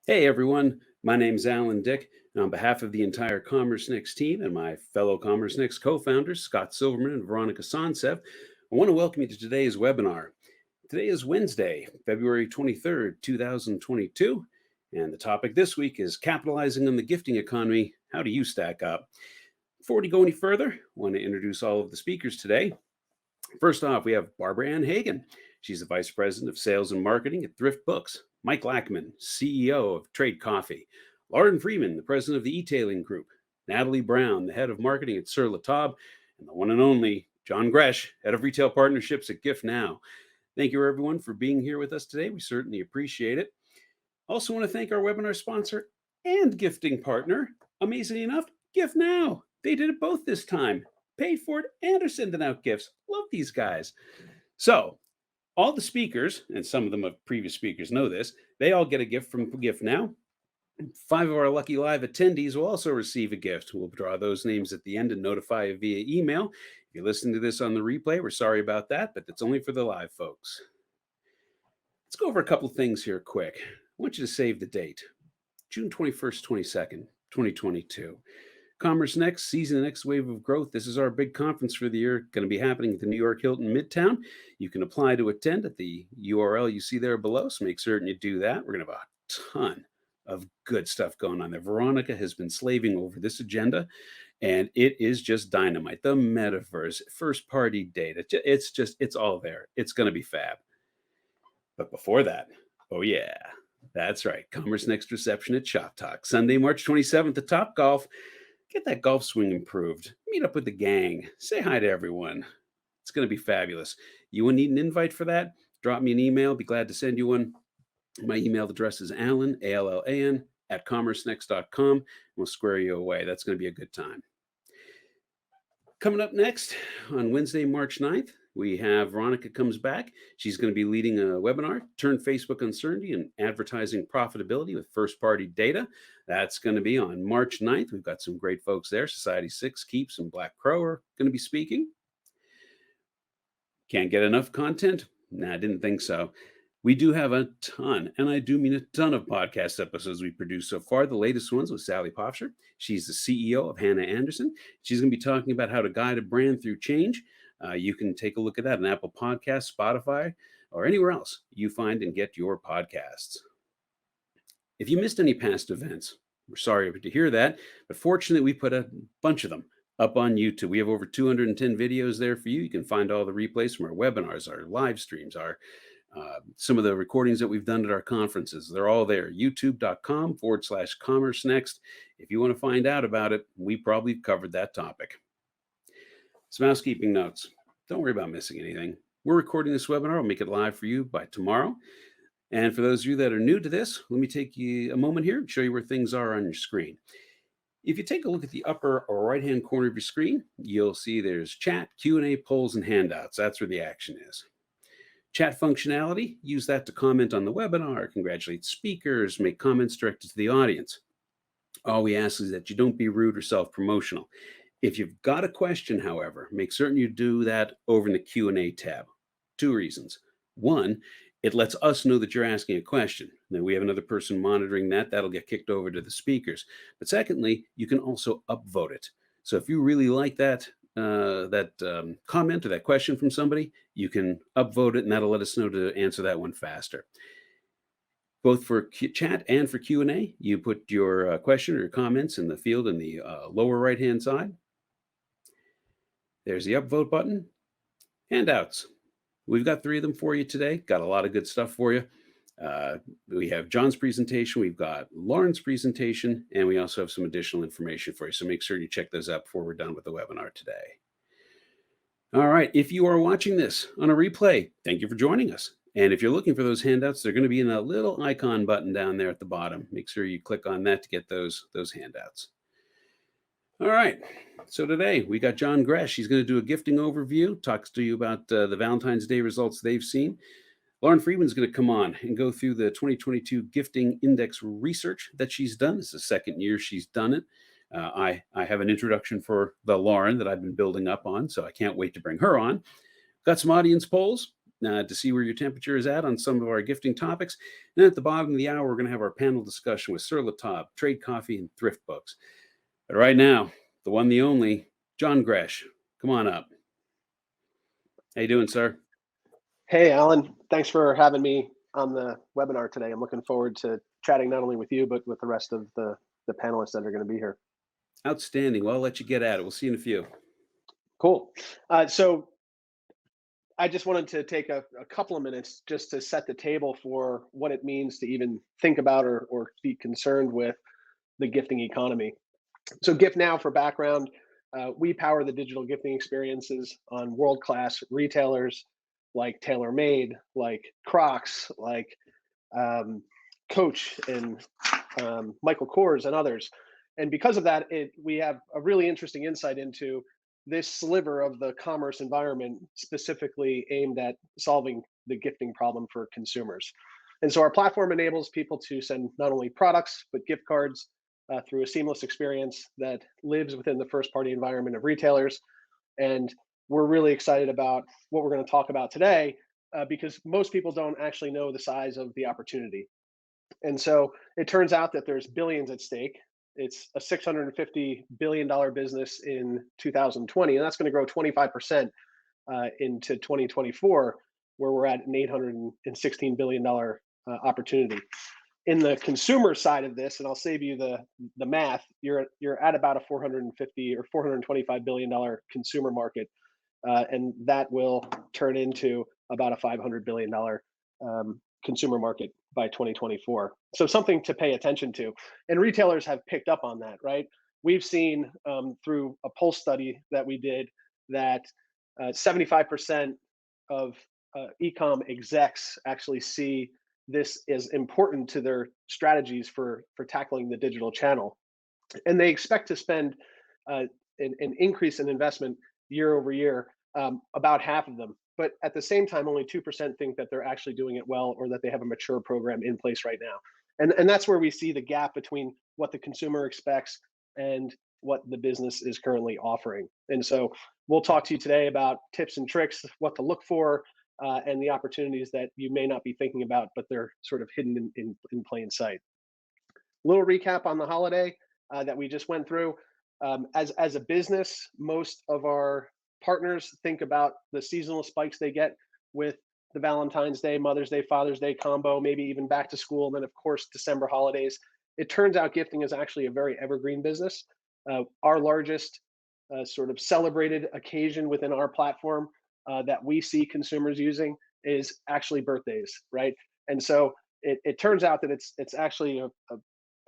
Hey everyone, my name's Alan Dick, and on behalf of the entire Commerce Next team and my fellow Commerce Next co-founders, Scott Silverman and Veronica Sonsev, I want to welcome you to today's webinar. Today is Wednesday, February 23rd, 2022, and the topic this week is capitalizing on the gifting economy. How do you stack up? Before we go any further, I want to introduce all of the speakers today. First off, we have Barbara Ann Hagan. She's the Vice President of Sales and Marketing at Thrift Books. Mike Lackman, CEO of Trade Coffee. Lauren Freedman, the President of the E-Tailing Group. Natalie Brown, the Head of Marketing at Sur La Table. And the one and only John Gresh, Head of Retail Partnerships at Gift Now. Thank you, everyone, for being here with us today. We certainly appreciate it. Also want to thank our webinar sponsor and gifting partner, amazingly enough, Gift Now. They did it both this time. Paid for it and are sending out gifts. Love these guys. So, all the speakers, and some of them of previous speakers know this, they all get a gift from Gift Now. 5 of our lucky live attendees will also receive a gift. We'll draw those names at the end and notify you via email. If you're listening to this on the replay, we're sorry about that, but it's only for the live folks. Let's go over a couple things here quick. I want you to save the date. June 21st, 22nd, 2022. Commerce Next, season the next wave of growth. This is our big conference for the year, going to be happening at the New York Hilton Midtown. You can apply to attend at the URL you see there below, so make certain you do that. We're going to have a ton of good stuff going on there. Veronica has been slaving over this agenda, and it is just dynamite. The metaverse, first-party data, it's all there. It's going to be fab. But before that, oh yeah, that's right, Commerce Next reception at Shop Talk, Sunday, March 27th at Topgolf. Get that golf swing improved. Meet up with the gang. Say hi to everyone. It's going to be fabulous. You will need an invite for that? Drop me an email. Be glad to send you one. My email address is Allan, ALLAN, @commercenext.com. We'll square you away. That's going to be a good time. Coming up next on Wednesday, March 9th, we have Veronica comes back. She's going to be leading a webinar, Turn Facebook Uncertainty and Advertising Profitability with First-Party Data. That's going to be on March 9th. We've got some great folks there. Society6, Keeps, and Black Crow are going to be speaking. Can't get enough content? Nah, I didn't think so. We do have a ton, and I do mean a ton of podcast episodes we produced so far. The latest ones with Sally Popsher. She's the CEO of Hannah Anderson. She's going to be talking about how to guide a brand through change. You can take a look at that on Apple Podcasts, Spotify, or anywhere else you find and get your podcasts. If you missed any past events, we're sorry to hear that, but fortunately we put a bunch of them up on YouTube. We have over 210 videos there for you. You can find all the replays from our webinars, our live streams, some of the recordings that we've done at our conferences. They're all there. youtube.com/commerce next. If you want to find out about it, we probably covered that topic. Some housekeeping notes. Don't worry about missing anything. We're recording this webinar. I'll make it live for you by tomorrow. And for those of you that are new to this, let me take you a moment here and show you where things are on your screen. If you take a look at the upper or right-hand corner of your screen, you'll see there's chat, Q&A, polls, and handouts. That's where the action is. Chat functionality, use that to comment on the webinar, congratulate speakers, make comments directed to the audience. All we ask is that you don't be rude or self-promotional. If you've got a question, however, make certain you do that over in the Q&A tab. 2 reasons. 1, it lets us know that you're asking a question. Then we have another person monitoring that. That'll get kicked over to the speakers. But secondly, you can also upvote it. So if you really like that comment or that question from somebody, you can upvote it, and that'll let us know to answer that one faster. Both for chat and for Q&A, you put your question or your comments in the field in the lower right-hand side. There's the upvote button. Handouts. We've got 3 of them for you today. Got a lot of good stuff for you. We have John's presentation, we've got Lauren's presentation, and we also have some additional information for you. So make sure you check those out before we're done with the webinar today. All right, if you are watching this on a replay, thank you for joining us. And if you're looking for those handouts, they're going to be in that little icon button down there at the bottom. Make sure you click on that to get those handouts. All right, so today we got John Gresh. He's going to do a gifting overview, talks to you about the Valentine's Day results they've seen. Lauren Freedman is going to come on and go through the 2022 Gifting Index research that she's done. This is the 2nd year she's done it. I have an introduction for the Lauren that I've been building up on, so I can't wait to bring her on. Got some audience polls. to see where your temperature is at on some of our gifting topics. And then at the bottom of the hour, we're going to have our panel discussion with Sir Latab, Trade Coffee, and Thrift Books. But right now, the one, the only, John Gresh. Come on up. How you doing, sir? Hey, Alan. Thanks for having me on the webinar today. I'm looking forward to chatting not only with you, but with the rest of the panelists that are going to be here. Outstanding. Well, I'll let you get at it. We'll see you in a few. Cool. So I just wanted to take a couple of minutes just to set the table for what it means to even think about or be concerned with the gifting economy. So Gift Now, for background, we power the digital gifting experiences on world-class retailers like TaylorMade, like Crocs, like Coach, and Michael Kors, and others. And because of that, we have a really interesting insight into this sliver of the commerce environment specifically aimed at solving the gifting problem for consumers. And so our platform enables people to send not only products, but gift cards through a seamless experience that lives within the first-party environment of retailers. And we're really excited about what we're going to talk about today because most people don't actually know the size of the opportunity. And so it turns out that there's billions at stake. It's a $650 billion business in 2020, and that's going to grow 25% into 2024, where we're at an $816 billion opportunity. In the consumer side of this, and I'll save you the math, you're at about a $450 or $425 billion consumer market, and that will turn into about a $500 billion consumer market by 2024. So something to pay attention to. And retailers have picked up on that, right? We've seen through a pulse study that we did that 75% of e-com execs actually see this as important to their strategies for tackling the digital channel. And they expect to spend an increase in investment year over year, about half of them. But at the same time, only 2% think that they're actually doing it well or that they have a mature program in place right now. And that's where we see the gap between what the consumer expects and what the business is currently offering. And so we'll talk to you today about tips and tricks, what to look for, and the opportunities that you may not be thinking about, but they're sort of hidden in plain sight. A little recap on the holiday that we just went through. As a business, most of our partners think about the seasonal spikes they get with the Valentine's Day, Mother's Day, Father's Day combo, maybe even back to school, and then of course December holidays. It turns out gifting is actually a very evergreen business. Our largest sort of celebrated occasion within our platform that we see consumers using is actually birthdays, right? And so it turns out that it's actually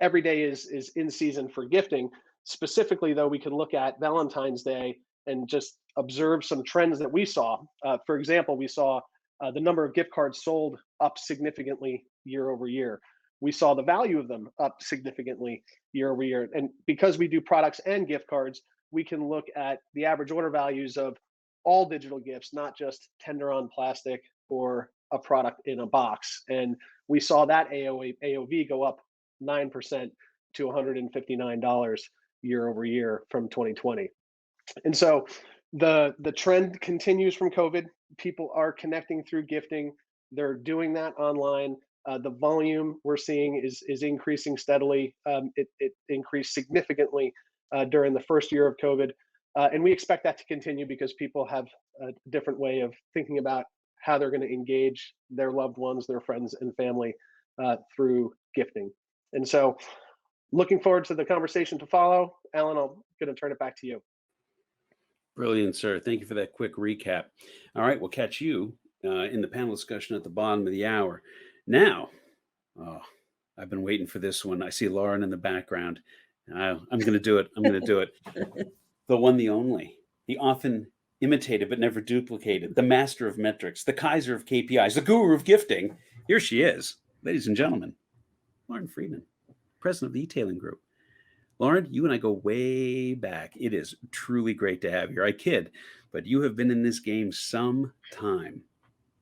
every day is in season for gifting. Specifically, though, we can look at Valentine's Day and just observe some trends that we saw. For example, we saw the number of gift cards sold up significantly year over year. We saw the value of them up significantly year over year. And because we do products and gift cards, we can look at the average order values of all digital gifts, not just tender on plastic or a product in a box. And we saw that AOV go up 9% to $159 year over year from 2020. And so the trend continues from COVID. People are connecting through gifting. They're doing that online. The volume we're seeing is increasing steadily. It increased significantly during the first year of COVID. And we expect that to continue because people have a different way of thinking about how they're going to engage their loved ones, their friends and family through gifting. And so looking forward to the conversation to follow. Alan, I'm going to turn it back to you. Brilliant, sir. Thank you for that quick recap. All right, we'll catch you in the panel discussion at the bottom of the hour. Now, I've been waiting for this one. I see Lauren in the background. I'm going to do it. I'm going to do it. The one, the only, the often imitated but never duplicated, the master of metrics, the Kaiser of KPIs, the guru of gifting. Here she is, ladies and gentlemen, Lauren Freedman, president of the E-Tailing Group. Lauren, you and I go way back. It is truly great to have you. I kid, but you have been in this game some time.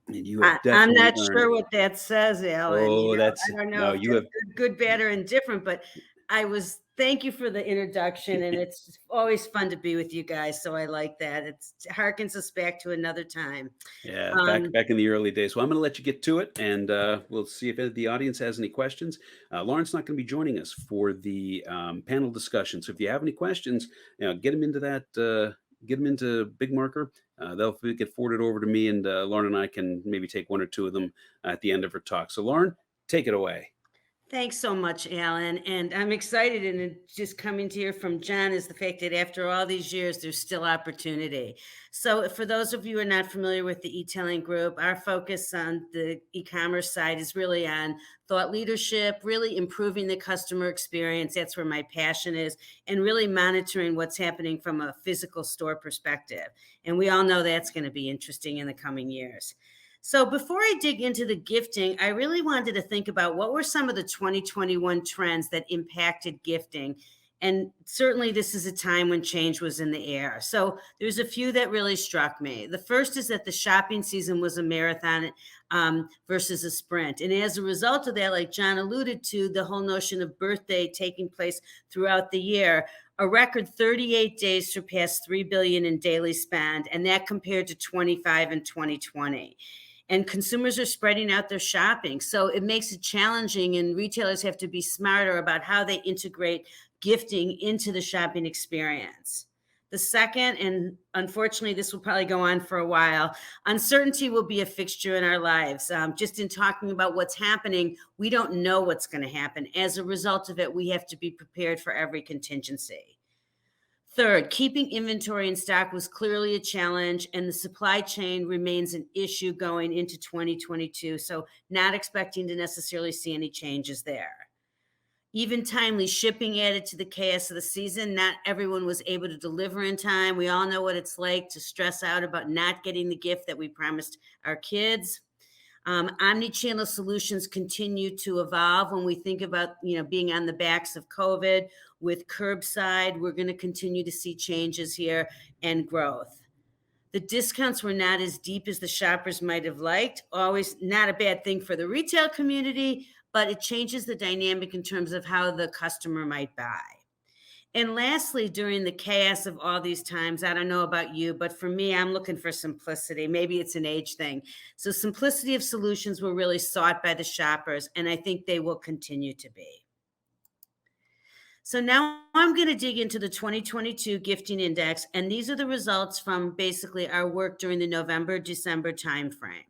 And you have I'm not sure what that says, Alan. Oh, I don't know. No, you have good, bad, or indifferent, but I was Thank you for the introduction, and it's always fun to be with you guys. So I like that. It harkens us back to another time. Yeah, back Um, back in the early days. Well, I'm going to let you get to it, and we'll see if the audience has any questions. Lauren's not going to be joining us for the panel discussion, so if you have any questions, get them into that. Get them into Big Marker. They'll get forwarded over to me, and Lauren and I can maybe take one or two of them at the end of her talk. So, Lauren, take it away. Thanks so much, Alan. And I'm excited, and it just coming to hear from John is the fact that after all these years, there's still opportunity. So, for those of you who are not familiar with the e-tailing group, our focus on the e-commerce side is really on thought leadership, really improving the customer experience. That's where my passion is, and really monitoring what's happening from a physical store perspective. And we all know that's going to be interesting in the coming years. So before I dig into the gifting, I really wanted to think about what were some of the 2021 trends that impacted gifting. And certainly this is a time when change was in the air. So there's a few that really struck me. The first is that the shopping season was a marathon versus a sprint. And as a result of that, like John alluded to, the whole notion of birthday taking place throughout the year, a record 38 days surpassed 3 billion in daily spend, and that compared to 25 in 2020. And consumers are spreading out their shopping. So it makes it challenging, and retailers have to be smarter about how they integrate gifting into the shopping experience. The second, and unfortunately, this will probably go on for a while, uncertainty will be a fixture in our lives. Just in talking about what's happening, we don't know what's going to happen. As a result of it, we have to be prepared for every contingency. Third, keeping inventory in stock was clearly a challenge, and the supply chain remains an issue going into 2022. So, not expecting to necessarily see any changes there. Even timely shipping added to the chaos of the season. Not everyone was able to deliver in time. We all know what it's like to stress out about not getting the gift that we promised our kids. Omni-channel solutions continue to evolve. When we think about being on the backs of COVID with curbside, we're going to continue to see changes here and growth. The discounts were not as deep as the shoppers might have liked. Always not a bad thing for the retail community, but it changes the dynamic in terms of how the customer might buy. And lastly, during the chaos of all these times, I don't know about you, but for me, I'm looking for simplicity. Maybe it's an age thing. So simplicity of solutions were really sought by the shoppers, and I think they will continue to be. So now I'm going to dig into the 2022 gifting index, and these are the results from basically our work during the November-December timeframe.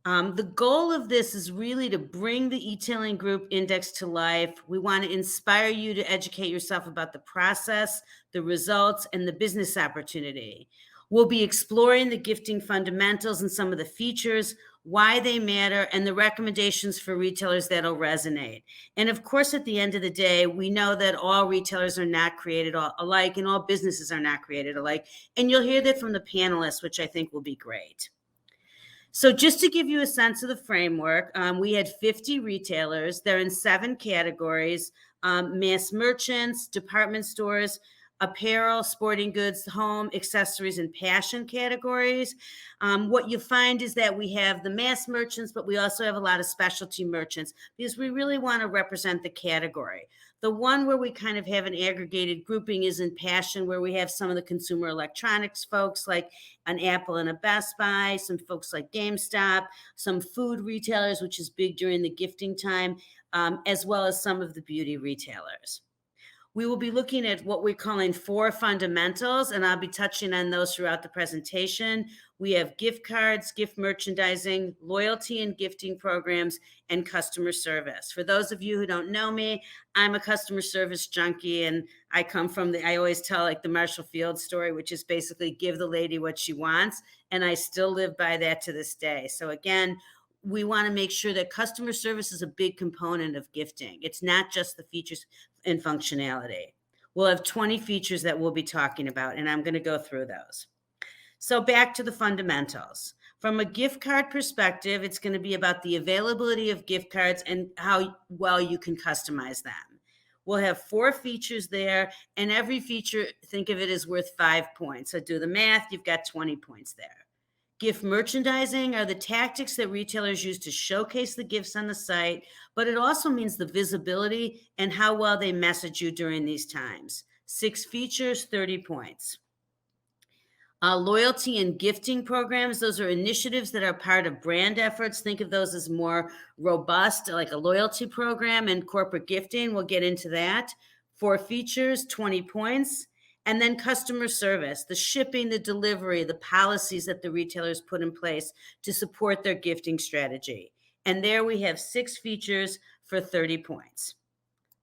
The goal of this is really to bring the e-tailing group index to life. We want to inspire you to educate yourself about the process, the results, and the business opportunity. We'll be exploring the gifting fundamentals and some of the features, why they matter, and the recommendations for retailers that'll resonate. And of course, at the end of the day, we know that all retailers are not created alike, and all businesses are not created alike. And you'll hear that from the panelists, which I think will be great. So just to give you a sense of the framework, we had 50 retailers. They're in 7 categories: mass merchants, department stores, apparel, sporting goods, home, accessories, and passion categories. What you find is that we have the mass merchants, but we also have a lot of specialty merchants because we really want to represent the category. The one where we kind of have an aggregated grouping is in passion, where we have some of the consumer electronics folks like an Apple and a Best Buy, some folks like GameStop, some food retailers, which is big during the gifting time, as well as some of the beauty retailers. We will be looking at what we're calling 4 fundamentals, and I'll be touching on those throughout the presentation. We have gift cards, gift merchandising, loyalty and gifting programs, and customer service. For those of you who don't know me, I'm a customer service junkie, and I come from I always tell like the Marshall Field story, which is basically give the lady what she wants, and I still live by that to this day. So again, we want to make sure that customer service is a big component of gifting. It's not just the features and functionality. We'll have 20 features that we'll be talking about, and I'm going to go through those. So back to the fundamentals. From a gift card perspective, it's going to be about the availability of gift cards and how well you can customize them. We'll have 4 features there, and every feature, think of it as worth 5 points. So do the math, you've got 20 points there. Gift merchandising are the tactics that retailers use to showcase the gifts on the site, but it also means the visibility and how well they message you during these times. 6 features, 30 points. Loyalty and gifting programs, those are initiatives that are part of brand efforts. Think of those as more robust, like a loyalty program and corporate gifting. We'll get into that. 4 features, 20 points. And then customer service, the shipping, the delivery, the policies that the retailers put in place to support their gifting strategy. And there we have 6 features for 30 points.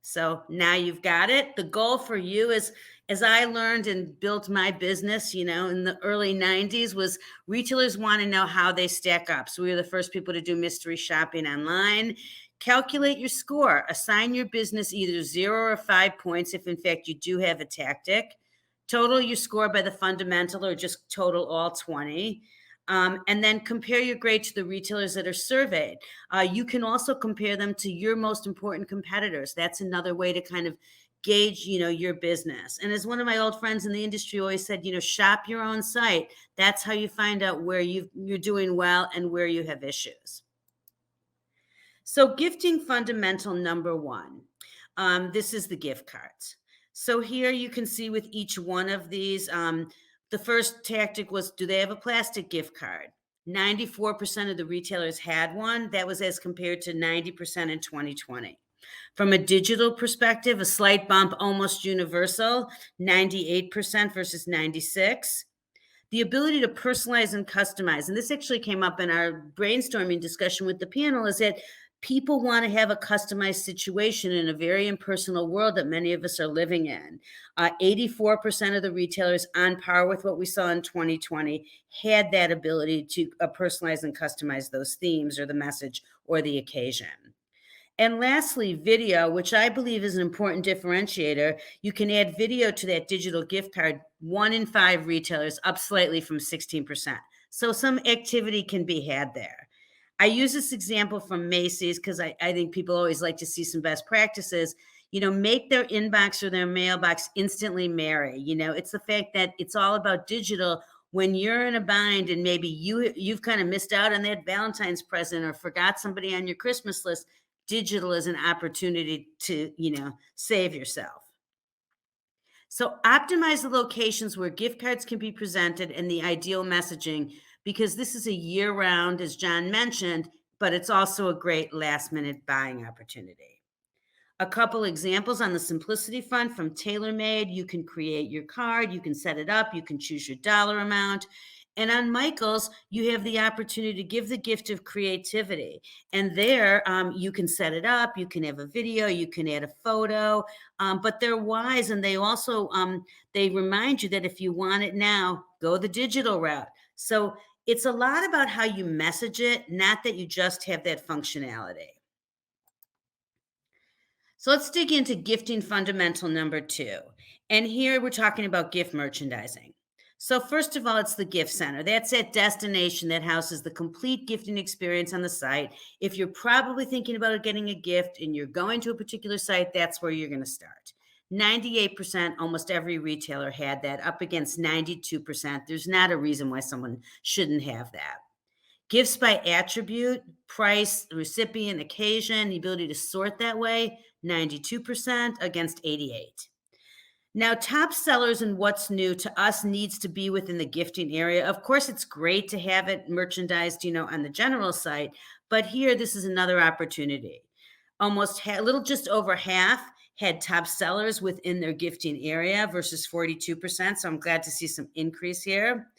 So now you've got it. The goal for you is, as I learned and built my business, in the early 90s, was retailers want to know how they stack up. So we were the first people to do mystery shopping online. Calculate your score. Assign your business either 0 or 5 points if, in fact, you do have a tactic. Total your score by the fundamental or just total all 20. And then compare your grade to the retailers that are surveyed. You can also compare them to your most important competitors. That's another way to kind of gauge, your business. And as one of my old friends in the industry always said, shop your own site. That's how you find out where you're doing well and where you have issues. So gifting fundamental number 1. This is the gift cards. So here you can see with each one of these, the first tactic was, do they have a plastic gift card? 94% of the retailers had one. That was as compared to 90% in 2020. From a digital perspective, a slight bump, almost universal, 98% versus 96%. The ability to personalize and customize, and this actually came up in our brainstorming discussion with the panel, is that people want to have a customized situation in a very impersonal world that many of us are living in. 84% of the retailers, on par with what we saw in 2020, had that ability to personalize and customize those themes or the message or the occasion. And lastly, video, which I believe is an important differentiator. You can add video to that digital gift card. 1 in 5 retailers, up slightly from 16%. So some activity can be had there. I use this example from Macy's because I think people always like to see some best practices. Make their inbox or their mailbox instantly merry. It's the fact that it's all about digital. When you're in a bind and maybe you've kind of missed out on that Valentine's present or forgot somebody on your Christmas list, digital is an opportunity to, save yourself. So optimize the locations where gift cards can be presented and the ideal messaging, because this is a year-round, as John mentioned, but it's also a great last-minute buying opportunity. A couple examples on the simplicity front from TaylorMade. You can create your card, you can set it up, you can choose your dollar amount. And on Michael's, you have the opportunity to give the gift of creativity. And there, you can set it up, you can have a video, you can add a photo, but they're wise. And they also, they remind you that if you want it now, go the digital route. So it's a lot about how you message it, not that you just have that functionality. So let's dig into gifting fundamental number 2. And here we're talking about gift merchandising. So first of all, it's the gift center. That's that destination that houses the complete gifting experience on the site. If you're probably thinking about getting a gift and you're going to a particular site, that's where you're going to start. 98%, almost every retailer had that, up against 92%. There's not a reason why someone shouldn't have that. Gifts by attribute, price, recipient, occasion, the ability to sort that way, 92% against 88%. Now, top sellers and what's new to us needs to be within the gifting area. Of course, it's great to have it merchandised, on the general site, but here, this is another opportunity. Almost a little just over half had top sellers within their gifting area versus 42%. So I'm glad to see some increase here.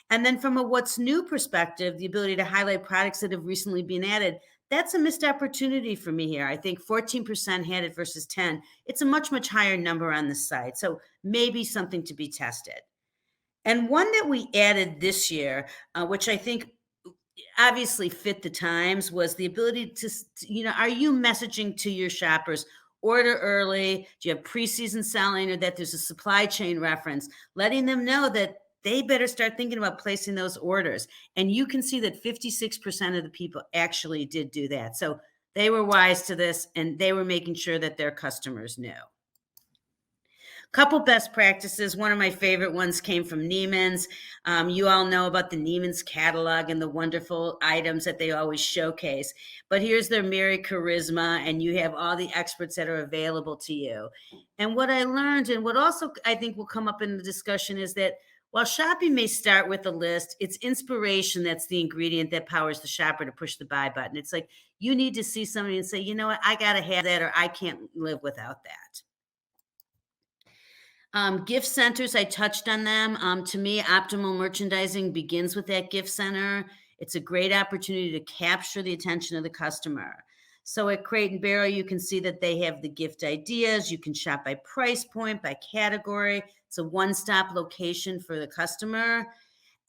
And then from a what's new perspective, the ability to highlight products that have recently been added, that's a missed opportunity for me here. I think 14% had it versus 10. It's a much, much higher number on the site. So maybe something to be tested. And one that we added this year, which I think obviously fit the times, was the ability to, are you messaging to your shoppers, order early? Do you have preseason selling, or that there's a supply chain reference, letting them know that they better start thinking about placing those orders? And you can see that 56% of the people actually did do that. So they were wise to this, and they were making sure that their customers knew. Couple best practices. One of my favorite ones came from Neiman's. You all know about the Neiman's catalog and the wonderful items that they always showcase. But here's their Mary Charisma, and you have all the experts that are available to you. And what I learned, and what also I think will come up in the discussion, is that while shopping may start with a list, it's inspiration that's the ingredient that powers the shopper to push the buy button. It's like you need to see something and say, you know what, I got to have that, or I can't live without that. Gift centers, I touched on them. To me, optimal merchandising begins with that gift center. It's a great opportunity to capture the attention of the customer. So at Crate and Barrel, you can see that they have the gift ideas. You can shop by price point, by category. It's a one-stop location for the customer.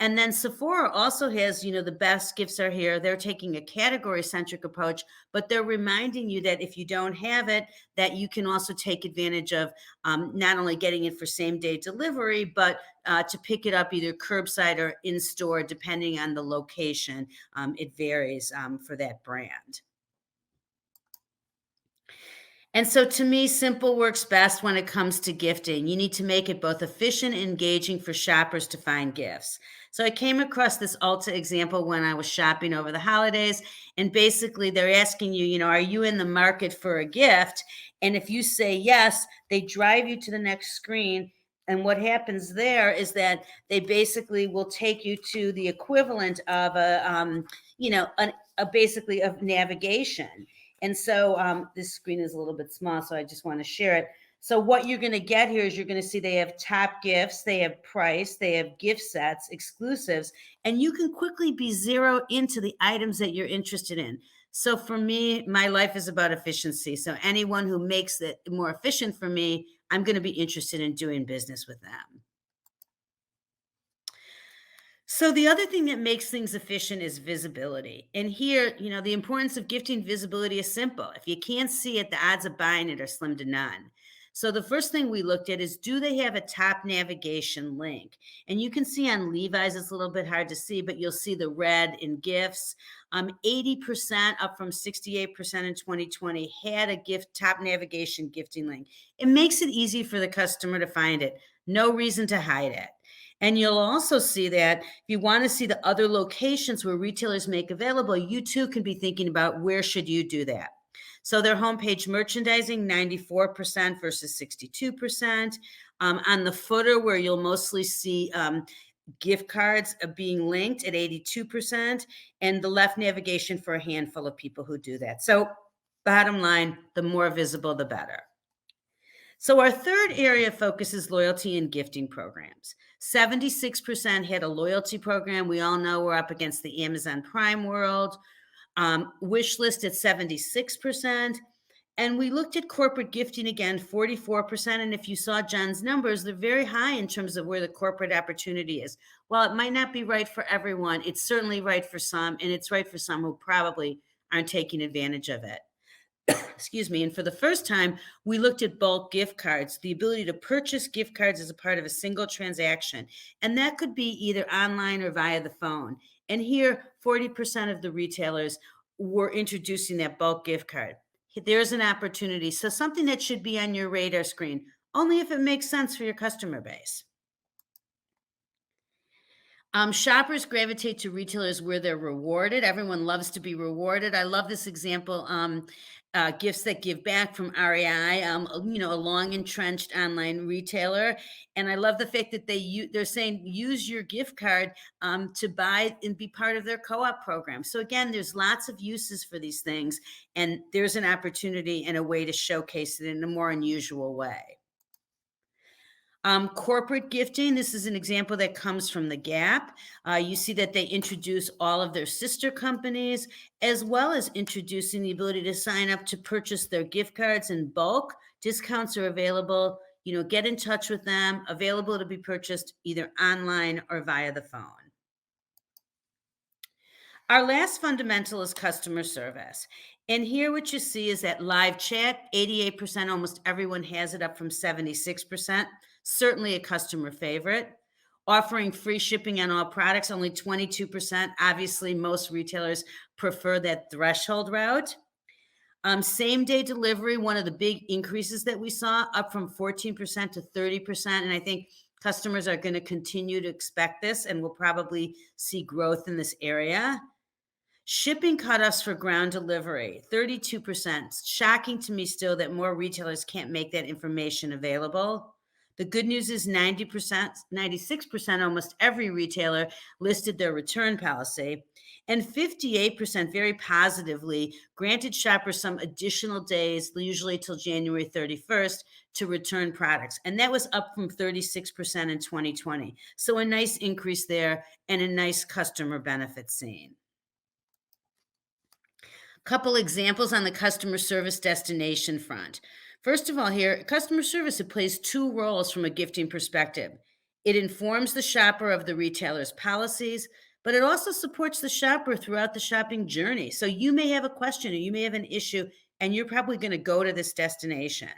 And then Sephora also has, the best gifts are here. They're taking a category-centric approach, but they're reminding you that if you don't have it, that you can also take advantage of not only getting it for same-day delivery, but to pick it up either curbside or in-store, depending on the location. It varies for that brand. And so to me, simple works best when it comes to gifting. You need to make it both efficient and engaging for shoppers to find gifts. So I came across this Ulta example when I was shopping over the holidays. And basically they're asking you, are you in the market for a gift? And if you say yes, they drive you to the next screen. And what happens there is that they basically will take you to the equivalent of basically of navigation. And so this screen is a little bit small, so I just want to share it. So what you're going to get here is you're going to see they have top gifts, they have price, they have gift sets, exclusives, and you can quickly be zeroed into the items that you're interested in. So for me, my life is about efficiency. So anyone who makes it more efficient for me, I'm going to be interested in doing business with them. So the other thing that makes things efficient is visibility. And here, the importance of gifting visibility is simple. If you can't see it, the odds of buying it are slim to none. So the first thing we looked at is, do they have a top navigation link? And you can see on Levi's, it's a little bit hard to see, but you'll see the red in gifts. 80% up from 68% in 2020 had a top navigation gifting link. It makes it easy for the customer to find it. No reason to hide it. And you'll also see that if you want to see the other locations where retailers make available, you too can be thinking about where should you do that. So their homepage merchandising, 94% versus 62%. On the footer, where you'll mostly see gift cards being linked at 82%, and the left navigation for a handful of people who do that. So bottom line, the more visible, the better. So our third area of focus is loyalty and gifting programs. 76% had a loyalty program. We all know we're up against the Amazon Prime world. Wish list at 76%. And we looked at corporate gifting again, 44%. And if you saw John's numbers, they're very high in terms of where the corporate opportunity is. While it might not be right for everyone, it's certainly right for some, and it's right for some who probably aren't taking advantage of it. Excuse me. And for the first time, we looked at bulk gift cards, the ability to purchase gift cards as a part of a single transaction. And that could be either online or via the phone. And here, 40% of the retailers were introducing that bulk gift card. There's an opportunity. So something that should be on your radar screen, only if it makes sense for your customer base. Shoppers gravitate to retailers where they're rewarded. Everyone loves to be rewarded. I love this example. Gifts that give back from REI, a long entrenched online retailer. And I love the fact that they're saying use your gift card to buy and be part of their co-op program. So again, there's lots of uses for these things, and there's an opportunity and a way to showcase it in a more unusual way. Corporate gifting, this is an example that comes from the Gap. You see that they introduce all of their sister companies, as well as introducing the ability to sign up to purchase their gift cards in bulk. Discounts are available. Get in touch with them, available to be purchased either online or via the phone. Our last fundamental is customer service. And here what you see is that live chat, 88%, almost everyone has it, up from 76%. Certainly a customer favorite. Offering free shipping on all products, only 22%. Obviously, most retailers prefer that threshold route. Same day delivery, one of the big increases that we saw, up from 14% to 30%. And I think customers are going to continue to expect this, and we'll probably see growth in this area. Shipping cutoffs for ground delivery, 32%. Shocking to me still that more retailers can't make that information available. The good news is 90%, 96%, almost every retailer listed their return policy. And 58% very positively granted shoppers some additional days, usually till January 31st, to return products. And that was up from 36% in 2020. So a nice increase there and a nice customer benefit seen. Couple examples on the customer service destination front. First of all, here, customer service, it plays two roles from a gifting perspective. It informs the shopper of the retailer's policies, but it also supports the shopper throughout the shopping journey. So you may have a question or you may have an issue, and you're probably going to go to this destination.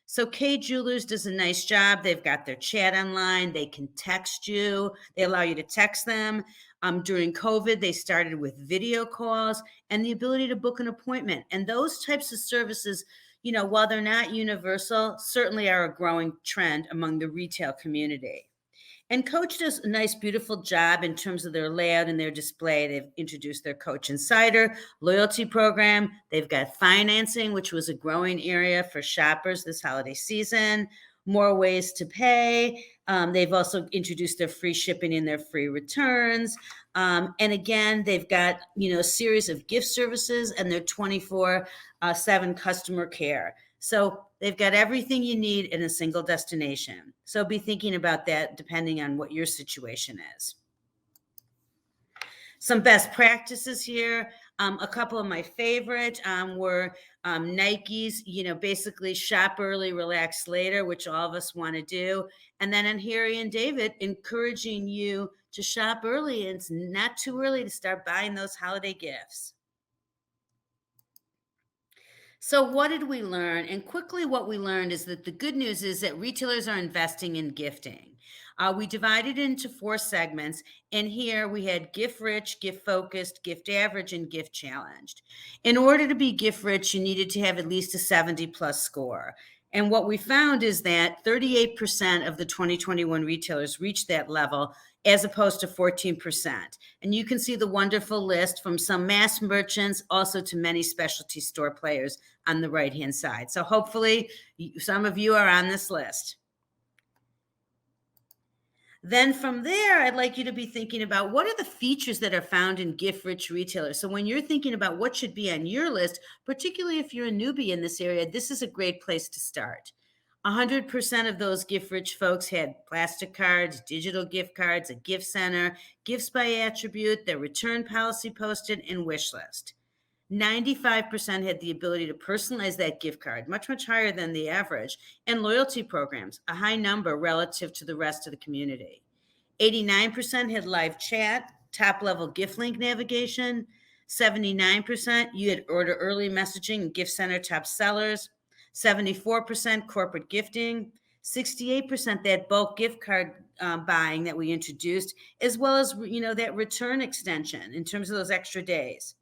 So K Jewelers does a nice job. They've got their chat online. They can text you. They allow you to text them. During COVID, they started with video calls and the ability to book an appointment. And those types of services, while they're not universal, certainly are a growing trend among the retail community. And Coach does a nice, beautiful job in terms of their layout and their display. They've introduced their Coach Insider loyalty program. They've got financing, which was a growing area for shoppers this holiday season. More ways to pay. They've also introduced their free shipping and their free returns. And again, they've got, a series of gift services and their 24/7 customer care. So they've got everything you need in a single destination. So be thinking about that depending on what your situation is. Some best practices here. A couple of my favorite were Nike's, basically shop early, relax later, which all of us want to do. And then on Harry and David, encouraging you to shop early. And it's not too early to start buying those holiday gifts. So what did we learn? And quickly what we learned is that the good news is that retailers are investing in gifting. We divided it into 4 segments, and here we had gift rich, gift focused, gift average, and gift challenged. In order to be gift rich, you needed to have at least a 70 plus score. And what we found is that 38% of the 2021 retailers reached that level, as opposed to 14%. And you can see the wonderful list from some mass merchants, also to many specialty store players on the right-hand side. So hopefully some of you are on this list. Then from there, I'd like you to be thinking about what are the features that are found in gift-rich retailers. So when you're thinking about what should be on your list, particularly if you're a newbie in this area, this is a great place to start. 100% of those gift-rich folks had plastic cards, digital gift cards, a gift center, gifts by attribute, their return policy posted, and wish list. 95% had the ability to personalize that gift card, much, much higher than the average, and loyalty programs, a high number relative to the rest of the community. 89% had live chat, top-level gift link navigation. 79% you had order early messaging and gift center top sellers. 74% corporate gifting. 68% that bulk gift card buying that we introduced, as well as that return extension in terms of those extra days.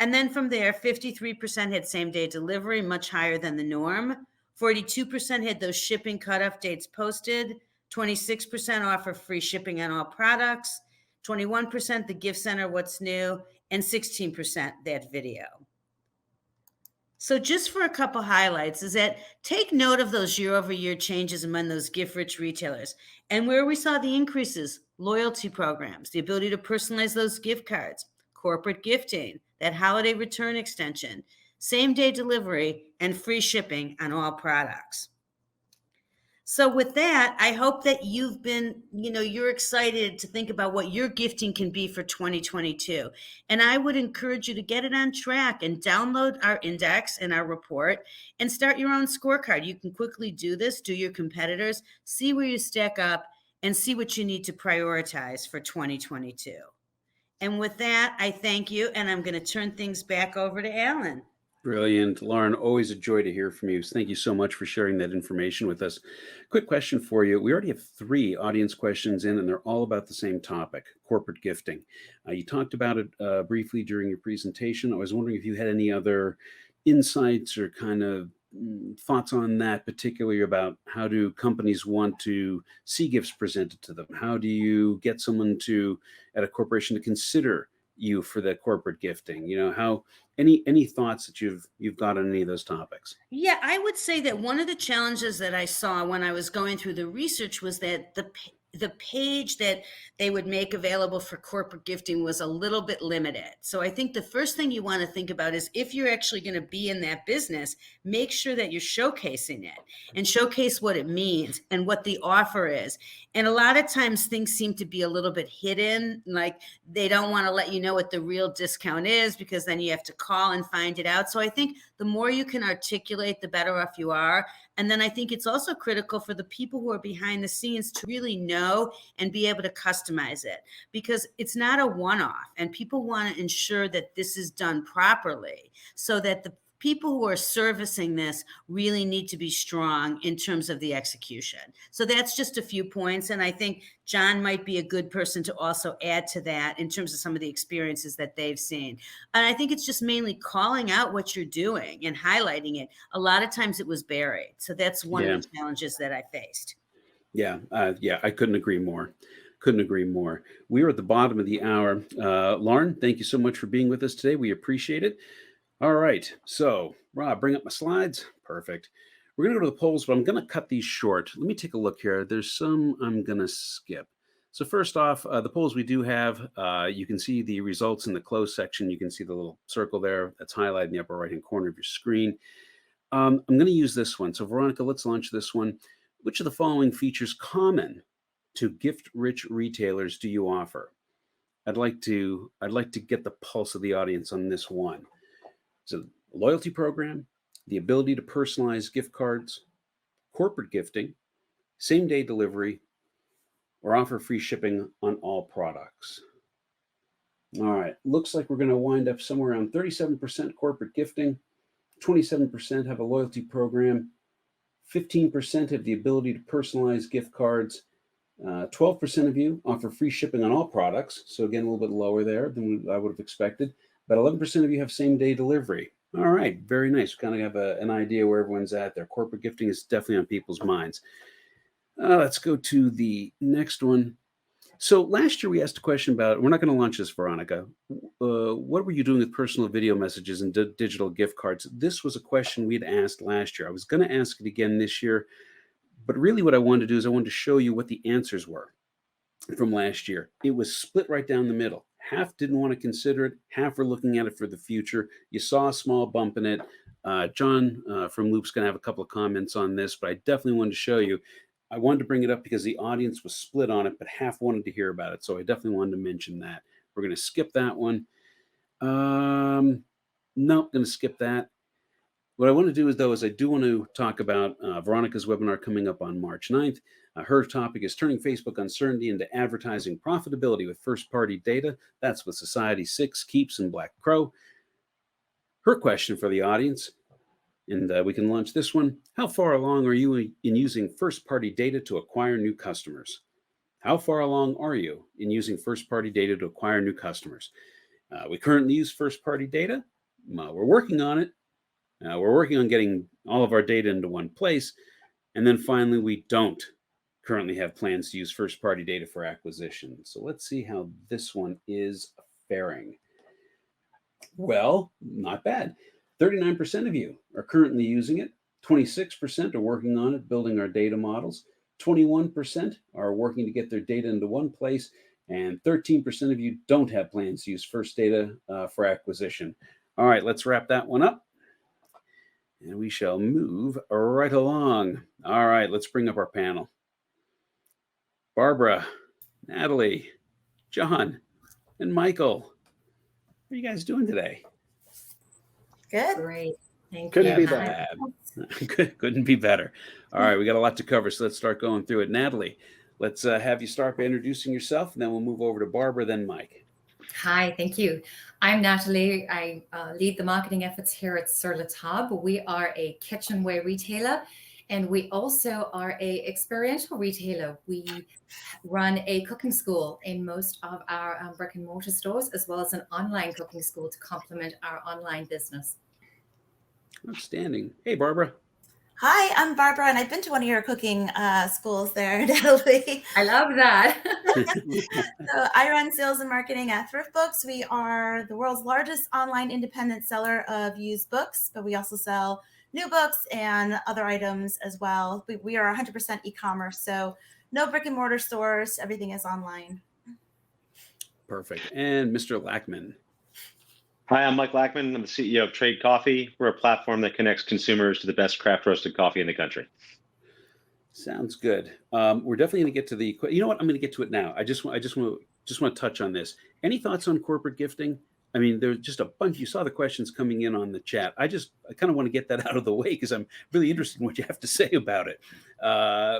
And then from there, 53% had same-day delivery, much higher than the norm. 42% had those shipping cutoff dates posted. 26% offer free shipping on all products. 21% the gift center, what's new, and 16% that video. So just for a couple highlights is that take note of those year-over-year changes among those gift-rich retailers. And where we saw the increases, loyalty programs, the ability to personalize those gift cards, corporate gifting, that holiday return extension, same-day delivery, and free shipping on all products. So with that, I hope that you've been, you're excited to think about what your gifting can be for 2022. And I would encourage you to get it on track and download our index and our report and start your own scorecard. You can quickly do this, do your competitors, see where you stack up, and see what you need to prioritize for 2022. And with that, I thank you, and I'm going to turn things back over to Alan. Brilliant. Lauren, always a joy to hear from you. So thank you so much for sharing that information with us. Quick question for you. We already have 3 audience questions in, and they're all about the same topic, corporate gifting. You talked about it briefly during your presentation. I was wondering if you had any other insights or kind of thoughts on that, particularly about how do companies want to see gifts presented to them? How do you get someone to at a corporation to consider you for the corporate gifting? How any thoughts that you've got on any of those topics? Yeah, I would say that one of the challenges that I saw when I was going through the research was that the page that they would make available for corporate gifting was a little bit limited. So I think the first thing you want to think about is if you're actually going to be in that business, make sure that you're showcasing it and showcase what it means and what the offer is. And a lot of times things seem to be a little bit hidden, like they don't want to let you know what the real discount is because then you have to call and find it out. So I think the more you can articulate, the better off you are. And then I think it's also critical for the people who are behind the scenes to really know and be able to customize it, because it's not a one-off and people want to ensure that this is done properly so that the people who are servicing this really need to be strong in terms of the execution. So that's just a few points. And I think John might be a good person to also add to that in terms of some of the experiences that they've seen. And I think it's just mainly calling out what you're doing and highlighting it. A lot of times it was buried. So that's one Yeah. of the challenges that I faced. Yeah, I couldn't agree more. Couldn't agree more. We are at the bottom of the hour. Lauren, thank you so much for being with us today. We appreciate it. All right, so Rob, bring up my slides. Perfect. We're going to go to the polls, but I'm going to cut these short. Let me take a look here. There's some I'm going to skip. So first off, the polls we do have, you can see the results in the closed section. You can see the little circle there that's highlighted in the upper right-hand corner of your screen. I'm going to use this one. So Veronica, let's launch this one. Which of the following features common to gift-rich retailers do you offer? I'd like to get the pulse of the audience on this one. So, a loyalty program, the ability to personalize gift cards, corporate gifting, same-day delivery, or offer free shipping on all products. All right, looks like we're going to wind up somewhere around 37% corporate gifting, 27% have a loyalty program, 15% have the ability to personalize gift cards. 12% of you offer free shipping on all products. So again, a little bit lower there than I would have expected. But 11% of you have same-day delivery. All right, very nice. We kind of have an idea where everyone's at there. Corporate gifting is definitely on people's minds. Let's go to the next one. So last year we asked a question about, we're not going to launch this, Veronica. What were you doing with personal video messages and digital gift cards? This was a question we'd asked last year. I was going to ask it again this year, but really what I wanted to do is I wanted to show you what the answers were from last year. It was split right down the middle. Half didn't want to consider it. Half were looking at it for the future. You saw a small bump in it. John from Loop's going to have a couple of comments on this, but I definitely wanted to show you. I wanted to bring it up because the audience was split on it, but half wanted to hear about it. So I definitely wanted to mention that. We're going to skip that one. Nope, going to skip that. What I want to do is I do want to talk about Veronica's webinar coming up on March 9th. Her topic is turning Facebook uncertainty into advertising profitability with first-party data. That's with Society6, Keeps, and Black Crow. Her question for the audience, and we can launch this one. How far along are you in using first-party data to acquire new customers? How far along are you in using first-party data to acquire new customers? We currently use first-party data. We're working on it. We're working on getting all of our data into one place. And then finally, we don't currently have plans to use first-party data for acquisition. So let's see how this one is faring. Well, not bad. 39% of you are currently using it. 26% are working on it, building our data models. 21% are working to get their data into one place. And 13% of you don't have plans to use first data for acquisition. All right, let's wrap that one up. And we shall move right along. All right, let's bring up our panel. Barbara, Natalie, John, and Michael. How are you guys doing today? Good. Great. Thank Couldn't you. be better. Couldn't be better. All right, we got a lot to cover, so let's start going through it. Natalie, let's have you start by introducing yourself, and then we'll move over to Barbara, then Mike. Hi, thank you. I'm Natalie. I lead the marketing efforts here at Sur La Table. We are a kitchenware retailer, and we also are a experiential retailer. We run a cooking school in most of our brick and mortar stores, as well as an online cooking school to complement our online business. Outstanding. Hey, Barbara. Hi, I'm Barbara, and I've been to one of your cooking schools there, Natalie. I love that. So I run sales and marketing at Thrift Books. We are the world's largest online independent seller of used books, but we also sell new books and other items as well. We are 100% e-commerce, so no brick and mortar stores. Everything is online. Perfect. And Mr. Lackman. Hi, I'm Mike Lackman. I'm the CEO of Trade Coffee. We're a platform that connects consumers to the best craft roasted coffee in the country. Sounds good. We're definitely going to get to the. You know what? I'm going to get to it now. I just want to touch on this. Any thoughts on corporate gifting? I mean, there's just a bunch. You saw the questions coming in on the chat. I kind of want to get that out of the way because I'm really interested in what you have to say about it.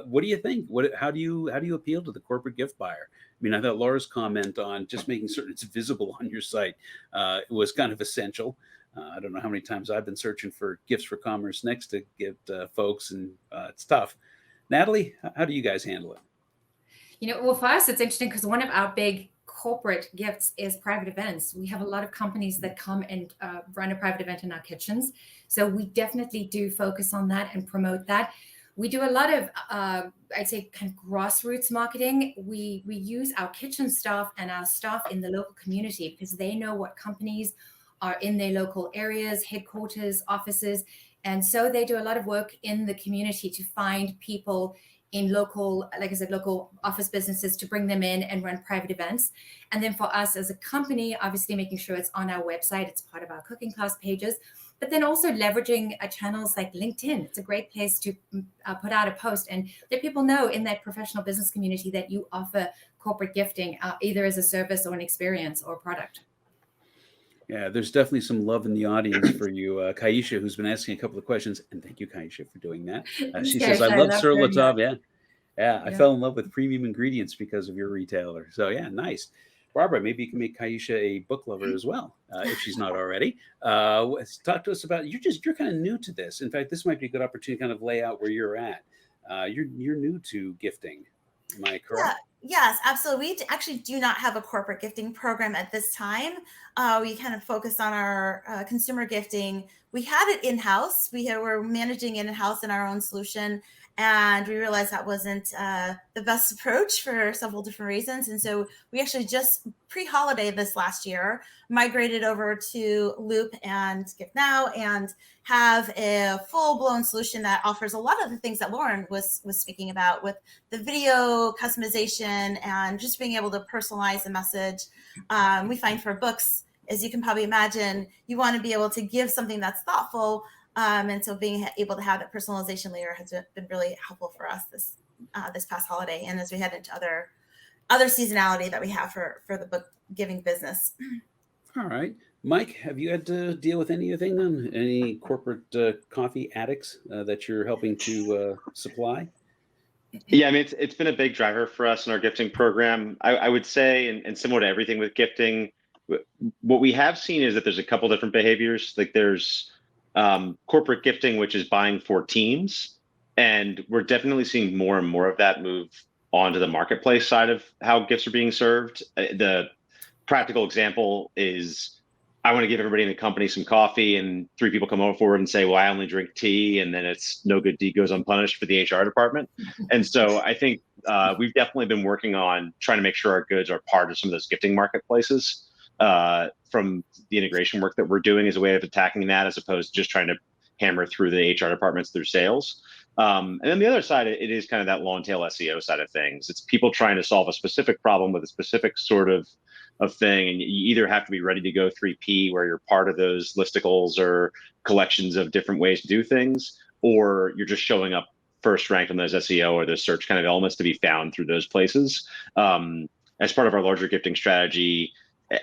What do you think? How do you appeal to the corporate gift buyer? I mean, I thought Laura's comment on just making certain it's visible on your site was kind of essential. I don't know how many times I've been searching for gifts for Commerce Next to get folks, and it's tough. Natalie, how do you guys handle it? Well, for us, it's interesting because one of our big corporate gifts is private events. We have a lot of companies that come and run a private event in our kitchens. So we definitely do focus on that and promote that. We do a lot of, I'd say, kind of grassroots marketing. We use our kitchen staff and our staff in the local community because they know what companies are in their local areas, headquarters, offices. And so they do a lot of work in the community to find people in local, like I said, local office businesses to bring them in and run private events. And then for us as a company, obviously making sure it's on our website, it's part of our cooking class pages, but then also leveraging channels like LinkedIn. It's a great place to put out a post and let people know in that professional business community that you offer corporate gifting, either as a service or an experience or a product. Yeah, there's definitely some love in the audience for you. Kaisha, who's been asking a couple of questions, and thank you, Kaisha, for doing that. She says, I love Sur La Table. Yeah, I fell in love with premium ingredients because of your retailer. So yeah, nice. Barbara, maybe you can make Kaisha a book lover as well, if she's not already. Talk to us about, you're kind of new to this. In fact, this might be a good opportunity to kind of lay out where you're at. You're new to gifting. Am I correct? Yeah. Yes, absolutely. We actually do not have a corporate gifting program at this time. We kind of focus on our consumer gifting. We had it in-house. We were managing it in-house in our own solution, and we realized that wasn't the best approach for several different reasons. And so we actually just pre-holiday this last year migrated over to Loop and Gift Now and have a full-blown solution that offers a lot of the things that Lauren was speaking about with the video customization and just being able to personalize the message. We find for books, as you can probably imagine, you want to be able to give something that's thoughtful. And so being able to have that personalization layer has been really helpful for us this past holiday. And as we head into other seasonality that we have for the book giving business. All right. Mike, have you had to deal with anything on any corporate coffee addicts that you're helping to supply? Yeah, I mean, it's been a big driver for us in our gifting program. I would say, and similar to everything with gifting, what we have seen is that there's a couple different behaviors. Like there's corporate gifting, which is buying for teams. And we're definitely seeing more and more of that move onto the marketplace side of how gifts are being served. The practical example is I want to give everybody in the company some coffee, and 3 people come over forward and say, well, I only drink tea, and then it's no good deed goes unpunished for the HR department. And so I think we've definitely been working on trying to make sure our goods are part of some of those gifting marketplaces from the integration work that we're doing as a way of attacking that, as opposed to just trying to hammer through the HR departments through sales. And then the other side, it is kind of that long tail SEO side of things. It's people trying to solve a specific problem with a specific sort of thing. And you either have to be ready to go 3P, where you're part of those listicles or collections of different ways to do things, or you're just showing up first ranked on those SEO or those search kind of elements to be found through those places. As part of our larger gifting strategy,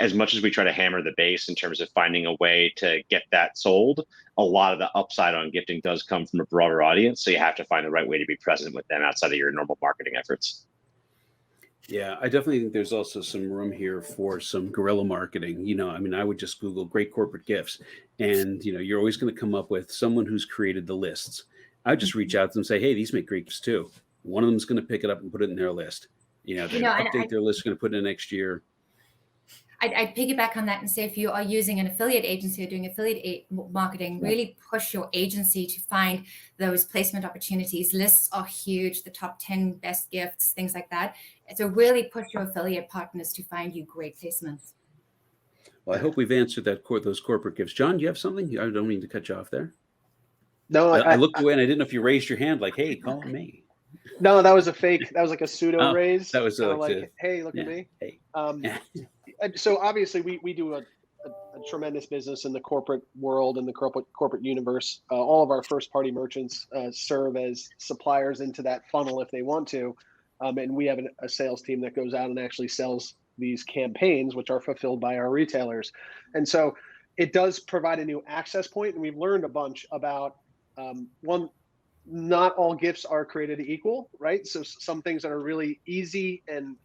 as much as we try to hammer the base in terms of finding a way to get that sold, a lot of the upside on gifting does come from a broader audience. So you have to find the right way to be present with them outside of your normal marketing efforts. Yeah, I definitely think there's also some room here for some guerrilla marketing. I mean, I would just Google great corporate gifts, and, you're always going to come up with someone who's created the lists. I would just reach out to them and say, hey, these make great gifts too. One of them is going to pick it up and put it in their list. They update their list, going to put it in next year. I'd piggyback on that and say, if you are using an affiliate agency or doing affiliate marketing, really push your agency to find those placement opportunities. Lists are huge, the top 10 best gifts, things like that. So really push your affiliate partners to find you great placements. Well, I hope we've answered those corporate gifts. John, do you have something? I don't mean to cut you off there. No, I looked away and I didn't know if you raised your hand like, hey, call me. No, that was a fake. That was like a pseudo raise. That was like, hey, look at me. Hey. So obviously we do a tremendous business in the corporate world and the corporate universe. All of our first party merchants serve as suppliers into that funnel if they want to. And we have a sales team that goes out and actually sells these campaigns, which are fulfilled by our retailers. And so it does provide a new access point. And we've learned a bunch about one, not all gifts are created equal, right? So some things that are really easy and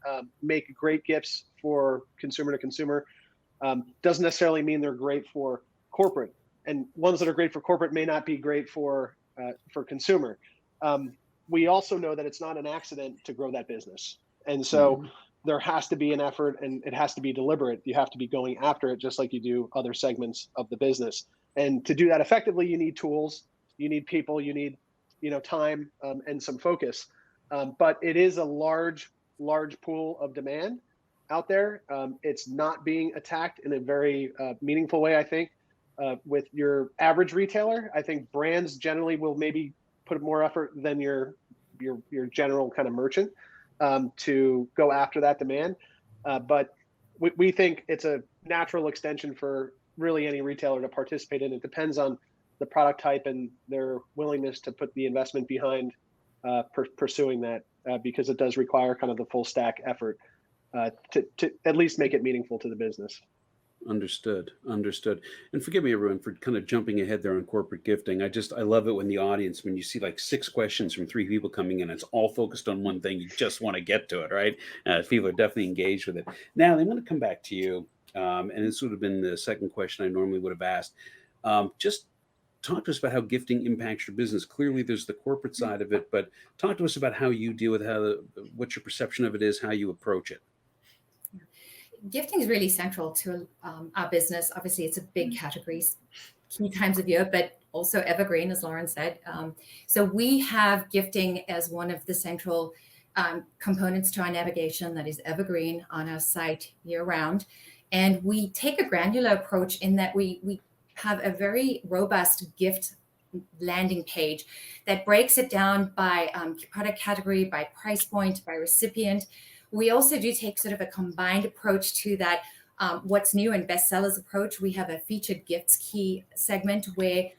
make great gifts for consumer to consumer doesn't necessarily mean they're great for corporate. And ones that are great for corporate may not be great for consumer. We also know that it's not an accident to grow that business. And so there has to be an effort, and it has to be deliberate. You have to be going after it just like you do other segments of the business. And to do that effectively, you need tools, you need people, you need time and some focus. But it is a large pool of demand out there. It's not being attacked in a very meaningful way, I think. With your average retailer, I think brands generally will maybe put more effort than your general kind of merchant to go after that demand. But we think it's a natural extension for really any retailer to participate in. It depends on the product type and their willingness to put the investment behind pursuing that, because it does require kind of the full stack effort to at least make it meaningful to the business. Understood. And forgive me, everyone, for kind of jumping ahead there on corporate gifting. I love it when the audience, when you see like 6 questions from 3 people coming in, it's all focused on one thing. You just want to get to it, right? People are definitely engaged with it. Now, I'm going to come back to you. And this would have been the second question I normally would have asked. Just talk to us about how gifting impacts your business. Clearly, there's the corporate side of it, but talk to us about how you deal with what your perception of it is, how you approach it. Gifting is really central to our business. Obviously, it's a big category, key times of year, but also evergreen, as Lauren said. So we have gifting as one of the central components to our navigation that is evergreen on our site year round. And we take a granular approach in that we have a very robust gift landing page that breaks it down by product category, by price point, by recipient. We also do take sort of a combined approach to that what's new and bestsellers approach. We have a featured gifts key segment where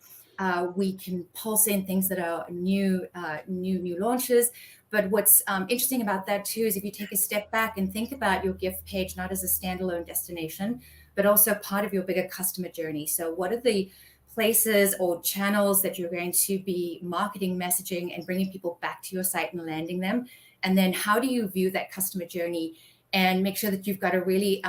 we can pulse in things that are new launches. But what's interesting about that too is if you take a step back and think about your gift page not as a standalone destination, but also part of your bigger customer journey. So what are the places or channels that you're going to be marketing, messaging, and bringing people back to your site and landing them? And then how do you view that customer journey and make sure that you've got a really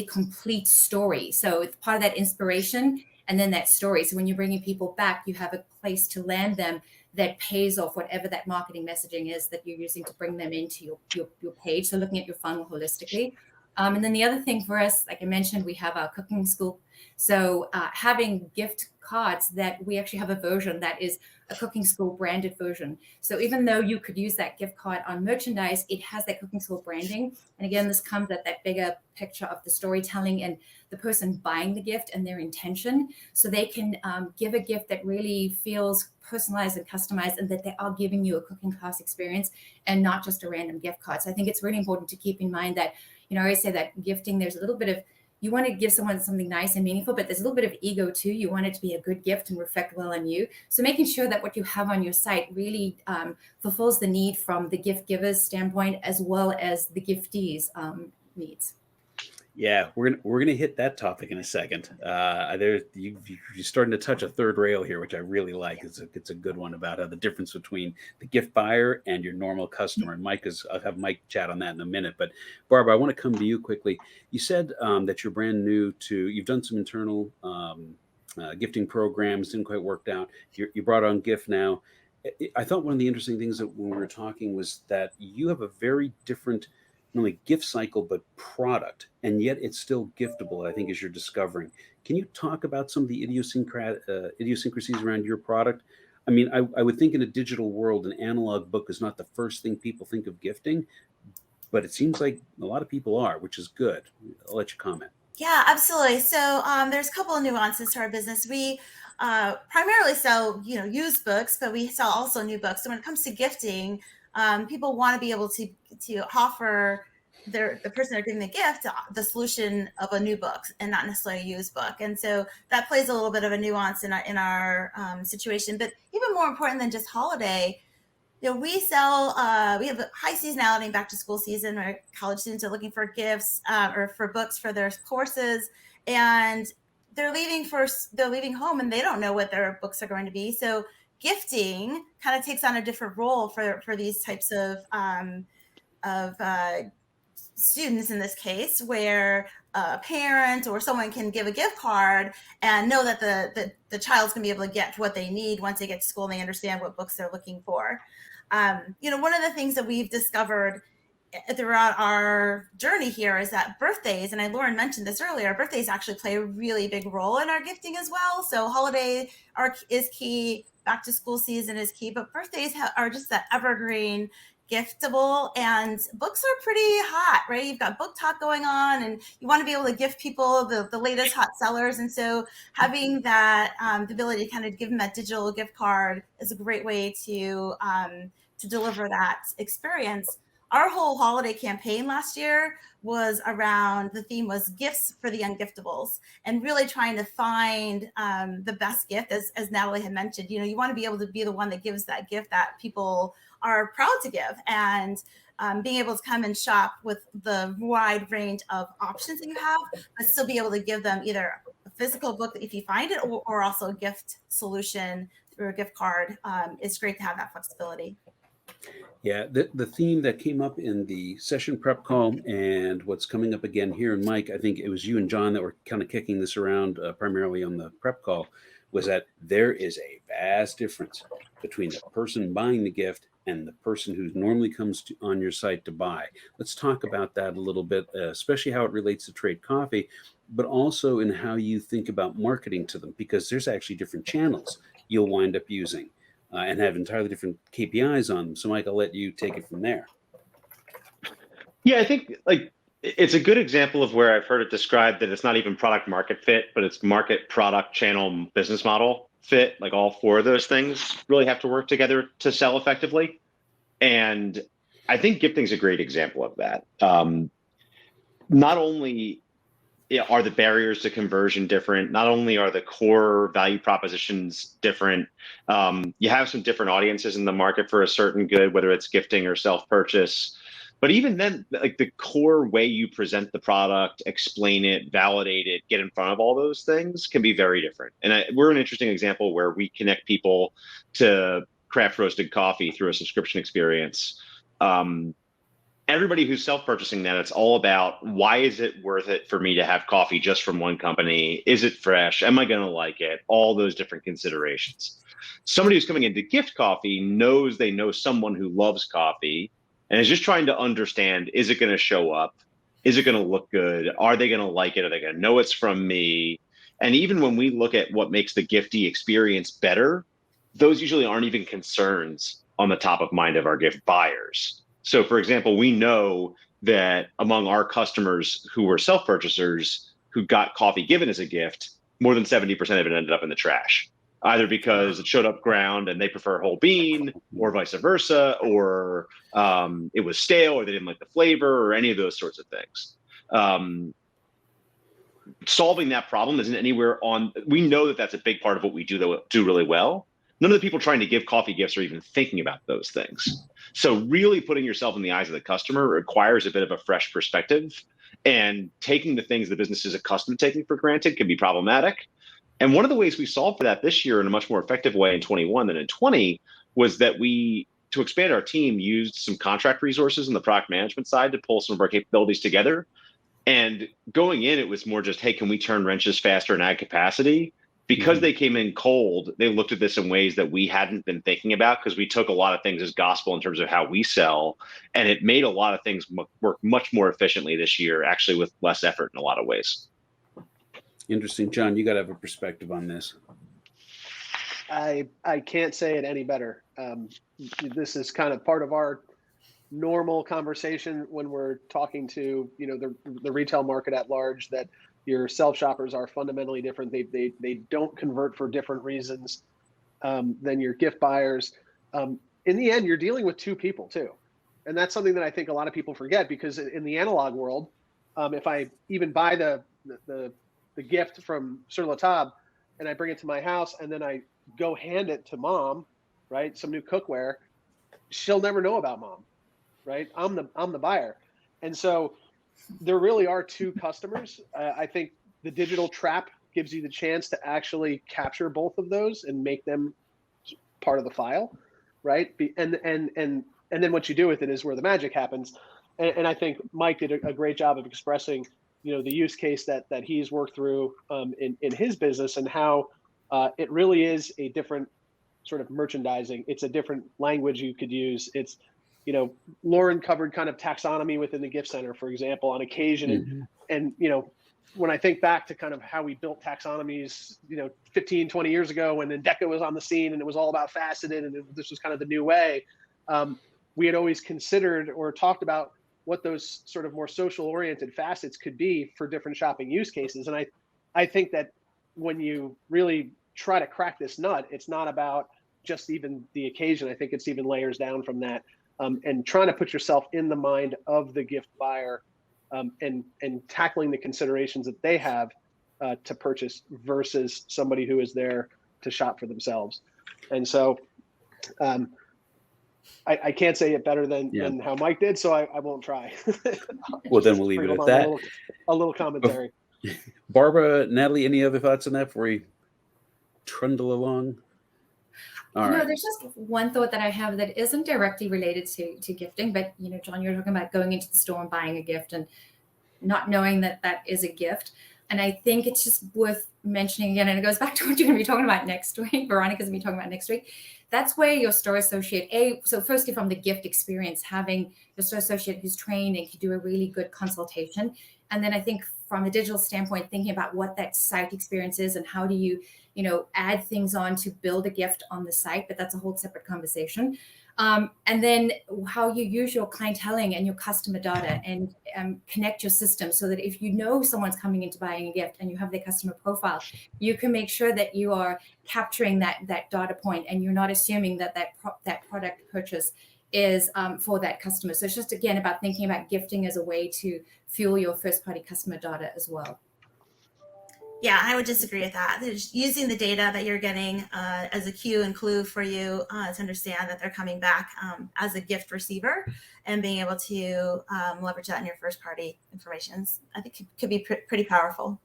complete story? So it's part of that inspiration and then that story. So when you're bringing people back, you have a place to land them that pays off whatever that marketing messaging is that you're using to bring them into your page. So looking at your funnel holistically. And then the other thing for us, like I mentioned, we have our cooking school. So having gift cards that we actually have a version that is a cooking school branded version. So even though you could use that gift card on merchandise, it has that cooking school branding. And again, this comes at that bigger picture of the storytelling and the person buying the gift and their intention. So they can give a gift that really feels personalized and customized, and that they are giving you a cooking class experience and not just a random gift card. So I think it's really important to keep in mind that, I always say that gifting, there's a little bit of, you want to give someone something nice and meaningful, but there's a little bit of ego too. You want it to be a good gift and reflect well on you. So making sure that what you have on your site really fulfills the need from the gift giver's standpoint, as well as the giftee's needs. Yeah, we're gonna hit that topic in a second. You're starting to touch a third rail here, which I really like. It's a good one about the difference between the gift buyer and your normal customer. And I'll have Mike chat on that in a minute. But Barbara, I want to come to you quickly. You said that you're brand new you've done some internal gifting programs, didn't quite work out. You brought on gift now. I thought one of the interesting things that when we were talking was that you have a very different not only gift cycle, but product, and yet it's still giftable, I think, as you're discovering. Can you talk about some of the idiosyncrasies around your product? I mean, I would think in a digital world, an analog book is not the first thing people think of gifting, but it seems like a lot of people are, which is good. I'll let you comment. Yeah, absolutely. So there's a couple of nuances to our business. We primarily sell, used books, but we sell also new books. So when it comes to gifting, people want to be able to offer the person they're giving the gift the solution of a new book and not necessarily a used book. And so that plays a little bit of a nuance in our situation. But even more important than just holiday, we sell, we have a high seasonality in back to school season where college students are looking for gifts or for books for their courses, and they're leaving home and they don't know what their books are going to be. So gifting kind of takes on a different role for these types of students in this case, where a parent or someone can give a gift card and know that the child's going to be able to get what they need once they get to school and they understand what books they're looking for. One of the things that we've discovered throughout our journey here is that birthdays, and Lauren mentioned this earlier, birthdays actually play a really big role in our gifting as well. So holiday is key, back to school season is key, but birthdays are just that evergreen giftable, and books are pretty hot, right? You've got book talk going on and you want to be able to gift people the latest hot sellers. And so having that, the ability to kind of give them that digital gift card is a great way to deliver that experience. Our whole holiday campaign last year was around, the theme was gifts for the ungiftables, and really trying to find the best gift, as Natalie had mentioned. You want to be able to be the one that gives that gift that people are proud to give, and being able to come and shop with the wide range of options that you have, but still be able to give them either a physical book if you find it, or also a gift solution through a gift card. It's great to have that flexibility. Yeah, the theme that came up in the session prep call and what's coming up again here, and Mike, I think it was you and John that were kind of kicking this around primarily on the prep call, was that there is a vast difference between the person buying the gift and the person who normally comes on your site to buy. Let's talk about that a little bit, especially how it relates to Trade Coffee, but also in how you think about marketing to them, because there's actually different channels you'll wind up using. And have entirely different KPIs on them. So, Mike, I'll let you take it from there. Yeah, I think it's a good example of where I've heard it described that it's not even product market fit, but it's market, product, channel, business model fit. Like all four of those things really have to work together to sell effectively. And I think gifting is a great example of that. Not only are the barriers to conversion different, not only are the core value propositions different, you have some different audiences in the market for a certain good, whether it's gifting or self-purchase. But even then, like the core way you present the product, explain it, validate it, get in front of all those things can be very different. And we're an interesting example where we connect people to craft roasted coffee through a subscription experience. Everybody who's self-purchasing that, it's all about, why is it worth it for me to have coffee just from one company? Is it fresh? Am I going to like it? All those different considerations. Somebody who's coming in to gift coffee knows they know someone who loves coffee and is just trying to understand, is it going to show up? Is it going to look good? Are they going to like it? Are they going to know it's from me? And even when we look at what makes the gifty experience better, those usually aren't even concerns on the top of mind of our gift buyers. So, for example, we know that among our customers who were self-purchasers who got coffee given as a gift, more than 70% of it ended up in the trash, either because it showed up ground and they prefer whole bean, or vice versa, or it was stale, or they didn't like the flavor, or any of those sorts of things. Solving that problem isn't anywhere on. We know that that's a big part of what we do really well. None of the people trying to give coffee gifts are even thinking about those things. So really putting yourself in the eyes of the customer requires a bit of a fresh perspective, and taking the things the business is accustomed to taking for granted can be problematic. And one of the ways we solved for that this year in a much more effective way in 21 than in 20 was that we, to expand our team, used some contract resources on the product management side to pull some of our capabilities together. And going in, it was more just, hey, can we turn wrenches faster and add capacity? because they came in cold, they looked at this in ways that we hadn't been thinking about, because we took a lot of things as gospel in terms of how we sell. And it made a lot of things work much more efficiently this year, actually with less effort in a lot of ways. Interesting. John, you got to have a perspective on this. I can't say it any better. This is kind of part of our normal conversation when we're talking to, the retail market at large, that your self shoppers are fundamentally different. They don't convert for different reasons than your gift buyers. In the end, you're dealing with two people too. And that's something that I think a lot of people forget, because in the analog world, if I even buy the gift from Sur La Table and I bring it to my house and then I go hand it to mom, right? Some new cookware, she'll never know about mom, right? I'm the buyer. And so there really are two customers. I think the digital trap gives you the chance to actually capture both of those and make them part of the file, right? And then what you do with it is where the magic happens. And I think Mike did a great job of expressing, the use case that he's worked through in his business, and how it really is a different sort of merchandising. It's a different language you could use. It's, Lauren covered kind of taxonomy within the gift center, for example, on occasion. And when I think back to kind of how we built taxonomies, 15, 20 years ago, when Endeca was on the scene and it was all about faceted, and this was kind of the new way, we had always considered or talked about what those sort of more social oriented facets could be for different shopping use cases. And I think that when you really try to crack this nut, it's not about just even the occasion. I think it's even layers down from that. And trying to put yourself in the mind of the gift buyer, and tackling the considerations that they have to purchase versus somebody who is there to shop for themselves. And so I can't say it better than how Mike did, so I won't try. Well, then we'll leave it at that. A little commentary. Barbara, Natalie, any other thoughts on that before we trundle along? All right. There's just one thought that I have that isn't directly related to gifting, but John, you're talking about going into the store and buying a gift and not knowing that that is a gift. And I think it's just worth mentioning again, and it goes back to what you're going to be talking about next week. Veronica's going to be talking about next week. That's where your store associate, so firstly, from the gift experience, having your store associate who's trained and can do a really good consultation. And then I think from a digital standpoint, thinking about what that site experience is and how do you, add things on to build a gift on the site, but that's a whole separate conversation. And then how you use your clienteling and your customer data and connect your system so that if someone's coming into buying a gift and you have their customer profile, you can make sure that you are capturing that data point and you're not assuming that product purchase is for that customer. So it's just, again, about thinking about gifting as a way to fuel your first party customer data as well. Yeah, I would disagree with that. There's using the data that you're getting as a cue and clue for you to understand that they're coming back as a gift receiver, and being able to leverage that in your first party information, I think could be pretty powerful.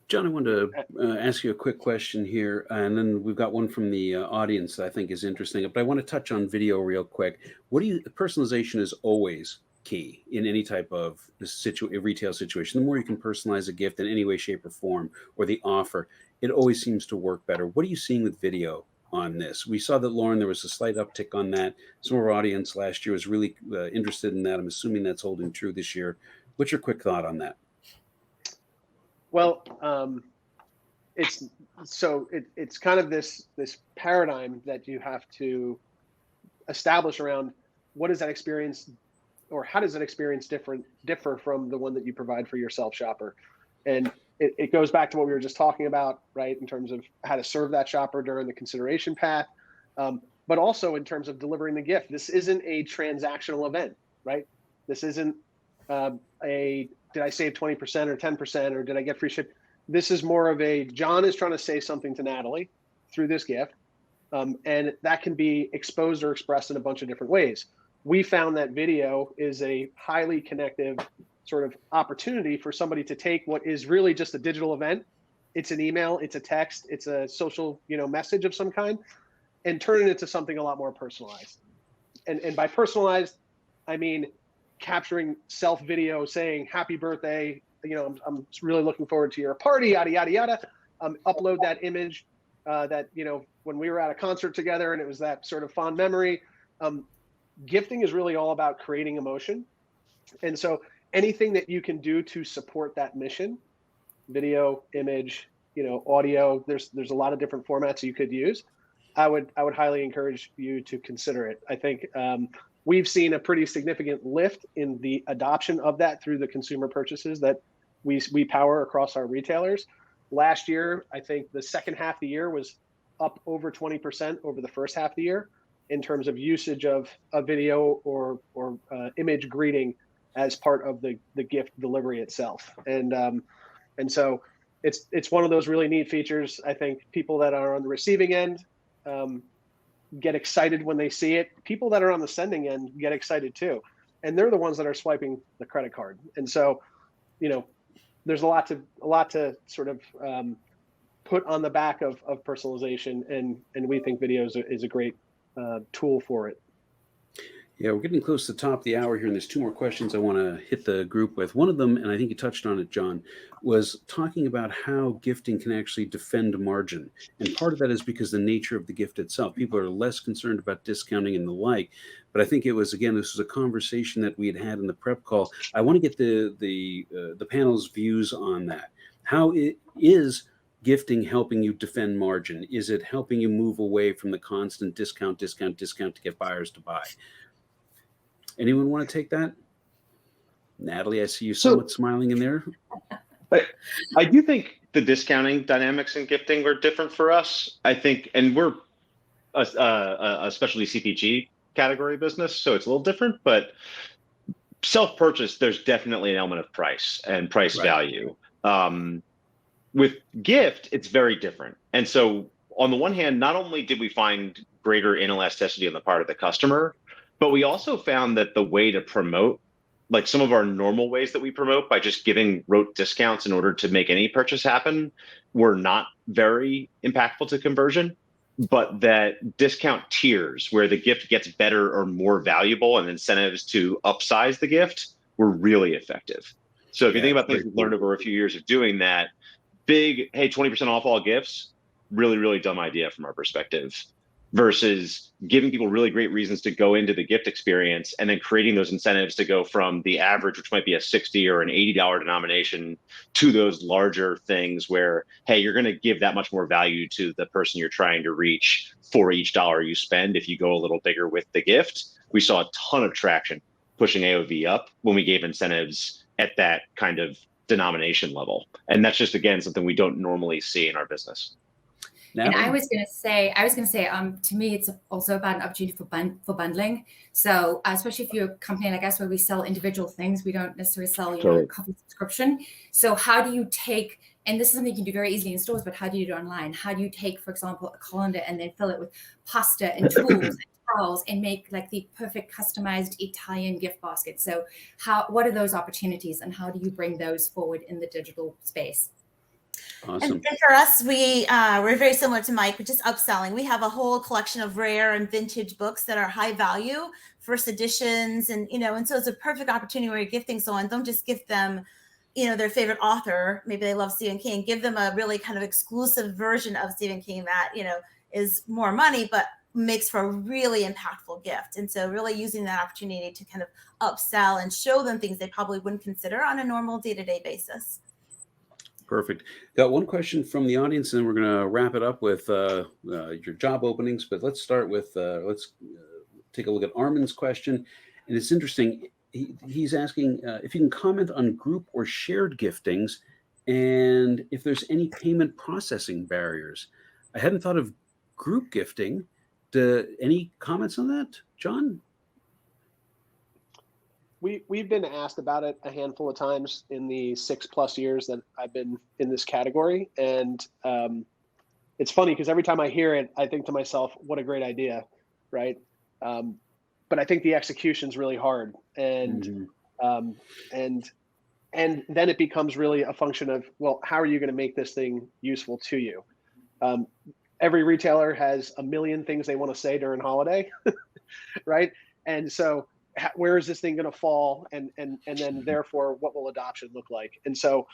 John, I wanted to ask you a quick question here, and then we've got one from the audience that I think is interesting, but I want to touch on video real quick. Personalization is always key in any type of retail situation. The more you can personalize a gift in any way, shape, or form, or the offer, it always seems to work better. What are you seeing with video on this? We saw that, Lauren, there was a slight uptick on that. Some of our audience last year was really interested in that. I'm assuming that's holding true this year. What's your quick thought on that? Well, it's kind of this paradigm that you have to establish around what is that experience, or how does that experience differ from the one that you provide for your self shopper? And it goes back to what we were just talking about, right? In terms of how to serve that shopper during the consideration path, but also in terms of delivering the gift. This isn't a transactional event, right? This isn't did I save 20% or 10%, or did I get free ship? This is more of John is trying to say something to Natalie through this gift. And that can be exposed or expressed in a bunch of different ways. We found that video is a highly connective sort of opportunity for somebody to take what is really just a digital event. It's an email, it's a text, it's a social, message of some kind, and turn it into something a lot more personalized. And by personalized, I mean capturing self video saying happy birthday, I'm really looking forward to your party, yada, yada, yada. upload that image that, when we were at a concert together and it was that sort of fond memory. Gifting is really all about creating emotion. And so anything that you can do to support that mission, video, image, audio, there's a lot of different formats you could use. I would highly encourage you to consider it. I think we've seen a pretty significant lift in the adoption of that through the consumer purchases that we power across our retailers. Last year, I think the second half of the year was up over 20% over the first half of the year in terms of usage of a video or image greeting as part of the gift delivery itself. And so it's one of those really neat features. I think people that are on the receiving end get excited when they see it. People that are on the sending end get excited too, and they're the ones that are swiping the credit card. And so, there's a lot to sort of put on the back of personalization, and we think video is a great tool for it. Yeah, we're getting close to the top of the hour here, and there's two more questions I want to hit the group with. One of them, and I think you touched on it, John, was talking about how gifting can actually defend margin. And part of that is because the nature of the gift itself. People are less concerned about discounting and the like. But I think it was, again, this was a conversation that we had in the prep call. I want to get the panel's views on that. How is gifting helping you defend margin? Is it helping you move away from the constant discount to get buyers to buy? Anyone want to take that? Natalie, I see you somewhat smiling in there. I do think the discounting dynamics in gifting are different for us. I think, and we're a specialty CPG category business, so it's a little different, but self-purchase, there's definitely an element of price and price value. With gift, it's very different. And so on the one hand, not only did we find greater inelasticity on the part of the customer, but we also found that the way to promote, like some of our normal ways that we promote by just giving rote discounts in order to make any purchase happen, were not very impactful to conversion. But that discount tiers where the gift gets better or more valuable and incentives to upsize the gift were really effective. So if you think about things we've learned over a few years of doing that, big, hey, 20% off all gifts, really, really dumb idea from our perspective, versus giving people really great reasons to go into the gift experience and then creating those incentives to go from the average, which might be a $60 or an $80 denomination, to those larger things where, hey, you're going to give that much more value to the person you're trying to reach for each dollar you spend if you go a little bigger with the gift. We saw a ton of traction pushing AOV up when we gave incentives at that kind of denomination level. And that's just, again, something we don't normally see in our business. And I was going to say, to me, it's also about an opportunity for bundling. So especially if you're a company like us where we sell individual things, we don't necessarily sell, a coffee subscription. So how do you take, and this is something you can do very easily in stores, but how do you do it online? How do you take, for example, a colander and then fill it with pasta and tools and towels and make like the perfect customized Italian gift basket? So what are those opportunities and how do you bring those forward in the digital space? Awesome. And for us, we're very similar to Mike, which is upselling. We have a whole collection of rare and vintage books that are high value, first editions, and so it's a perfect opportunity where you're gifting someone. Don't just gift them, their favorite author. Maybe they love Stephen King. Give them a really kind of exclusive version of Stephen King that is more money, but makes for a really impactful gift. And so really using that opportunity to kind of upsell and show them things they probably wouldn't consider on a normal day-to-day basis. Perfect. Got one question from the audience, and then we're going to wrap it up with your job openings. But let's start with, let's take a look at Armin's question. And it's interesting. He's asking if you can comment on group or shared giftings and if there's any payment processing barriers. I hadn't thought of group gifting. Any comments on that, John? We've been asked about it a handful of times in the 6+ years that I've been in this category. And it's funny because every time I hear it, I think to myself, what a great idea, right? But I think the execution's really hard. And and then it becomes really a function of, well, how are you going to make this thing useful to you? Every retailer has a million things they want to say during holiday, right? And so where is this thing going to fall? And then therefore, what will adoption look like? And so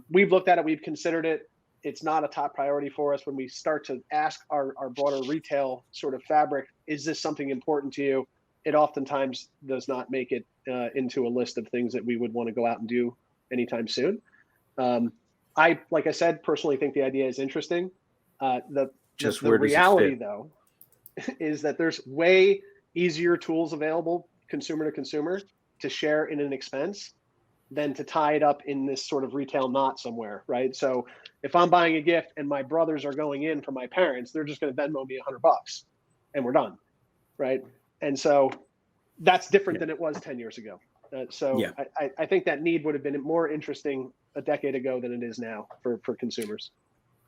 we've looked at it, we've considered it. it's not a top priority for us. When we start to ask our broader retail sort of fabric, is this something important to you? It oftentimes does not make it into a list of things that we would want to go out and do anytime soon. Like I said, personally think the idea is interesting. The reality, though, is that there's way easier tools available consumer to consumer to share in an expense than to tie it up in this sort of retail knot somewhere, right? So if I'm buying a gift and my brothers are going in for my parents, they're just going to Venmo me $100 and we're done, right? And so that's different than it was 10 years ago. I think that need would have been more interesting a decade ago than it is now for consumers.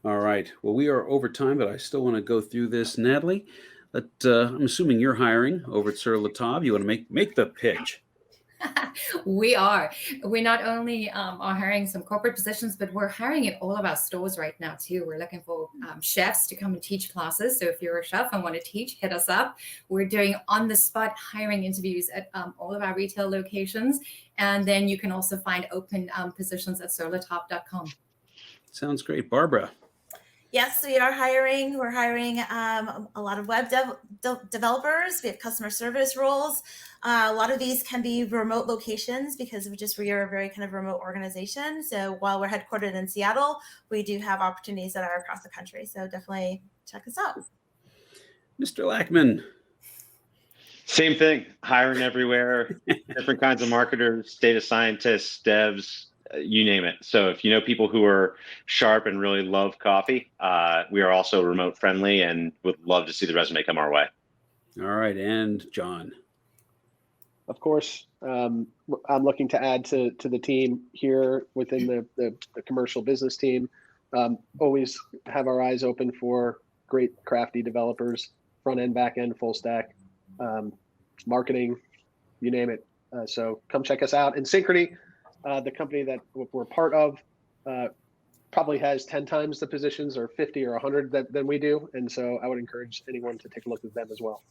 All right. Well, we are over time, but I still want to go through this. Natalie, I'm assuming you're hiring over at Sur La Table. You want to make the pitch. We are. We not only are hiring some corporate positions, but we're hiring in all of our stores right now too. We're looking for chefs to come and teach classes. So if you're a chef and want to teach, hit us up. We're doing on-the-spot hiring interviews at all of our retail locations. And then you can also find open positions at surlatop.com. Sounds great. Barbara. Yes, we are hiring. We're hiring a lot of web developers. We have customer service roles. A lot of these can be remote locations because we are a very kind of remote organization. So while we're headquartered in Seattle, we do have opportunities that are across the country. So definitely check us out. Mr. Lackman. Same thing, hiring everywhere, different kinds of marketers, data scientists, devs, you name it. So if you know people who are sharp and really love coffee, we are also remote friendly and would love to see the resume come our way. All right. And John. Of course, I'm looking to add to the team here within the commercial business team. Always have our eyes open for great crafty developers, front end, back end, full stack, marketing, you name it. So come check us out. And Synchrony, the company that we're part of, probably has 10 times the positions or 50 or 100 than we do. And so I would encourage anyone to take a look at them as well.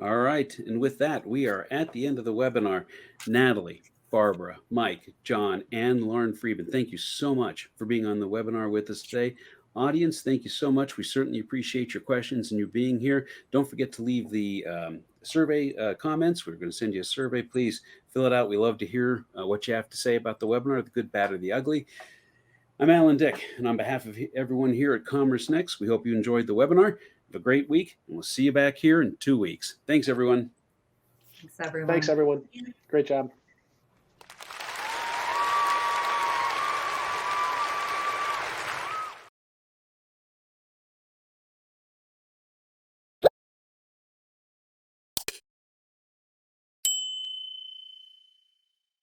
All right. And with that, we are at the end of the webinar. Natalie, Barbara, Mike, John, and Lauren Freedman, thank you so much for being on the webinar with us today. Audience, thank you so much. We certainly appreciate your questions and you being here. Don't forget to leave the survey comments. We're going to send you a survey. Please fill it out. We love to hear what you have to say about the webinar, the good, bad, or the ugly. I'm Alan Dick, and on behalf of everyone here at Commerce Next, we hope you enjoyed the webinar. Have a great week, and we'll see you back here in 2 weeks. Thanks, everyone. Thanks, everyone. Thanks, everyone. Great job.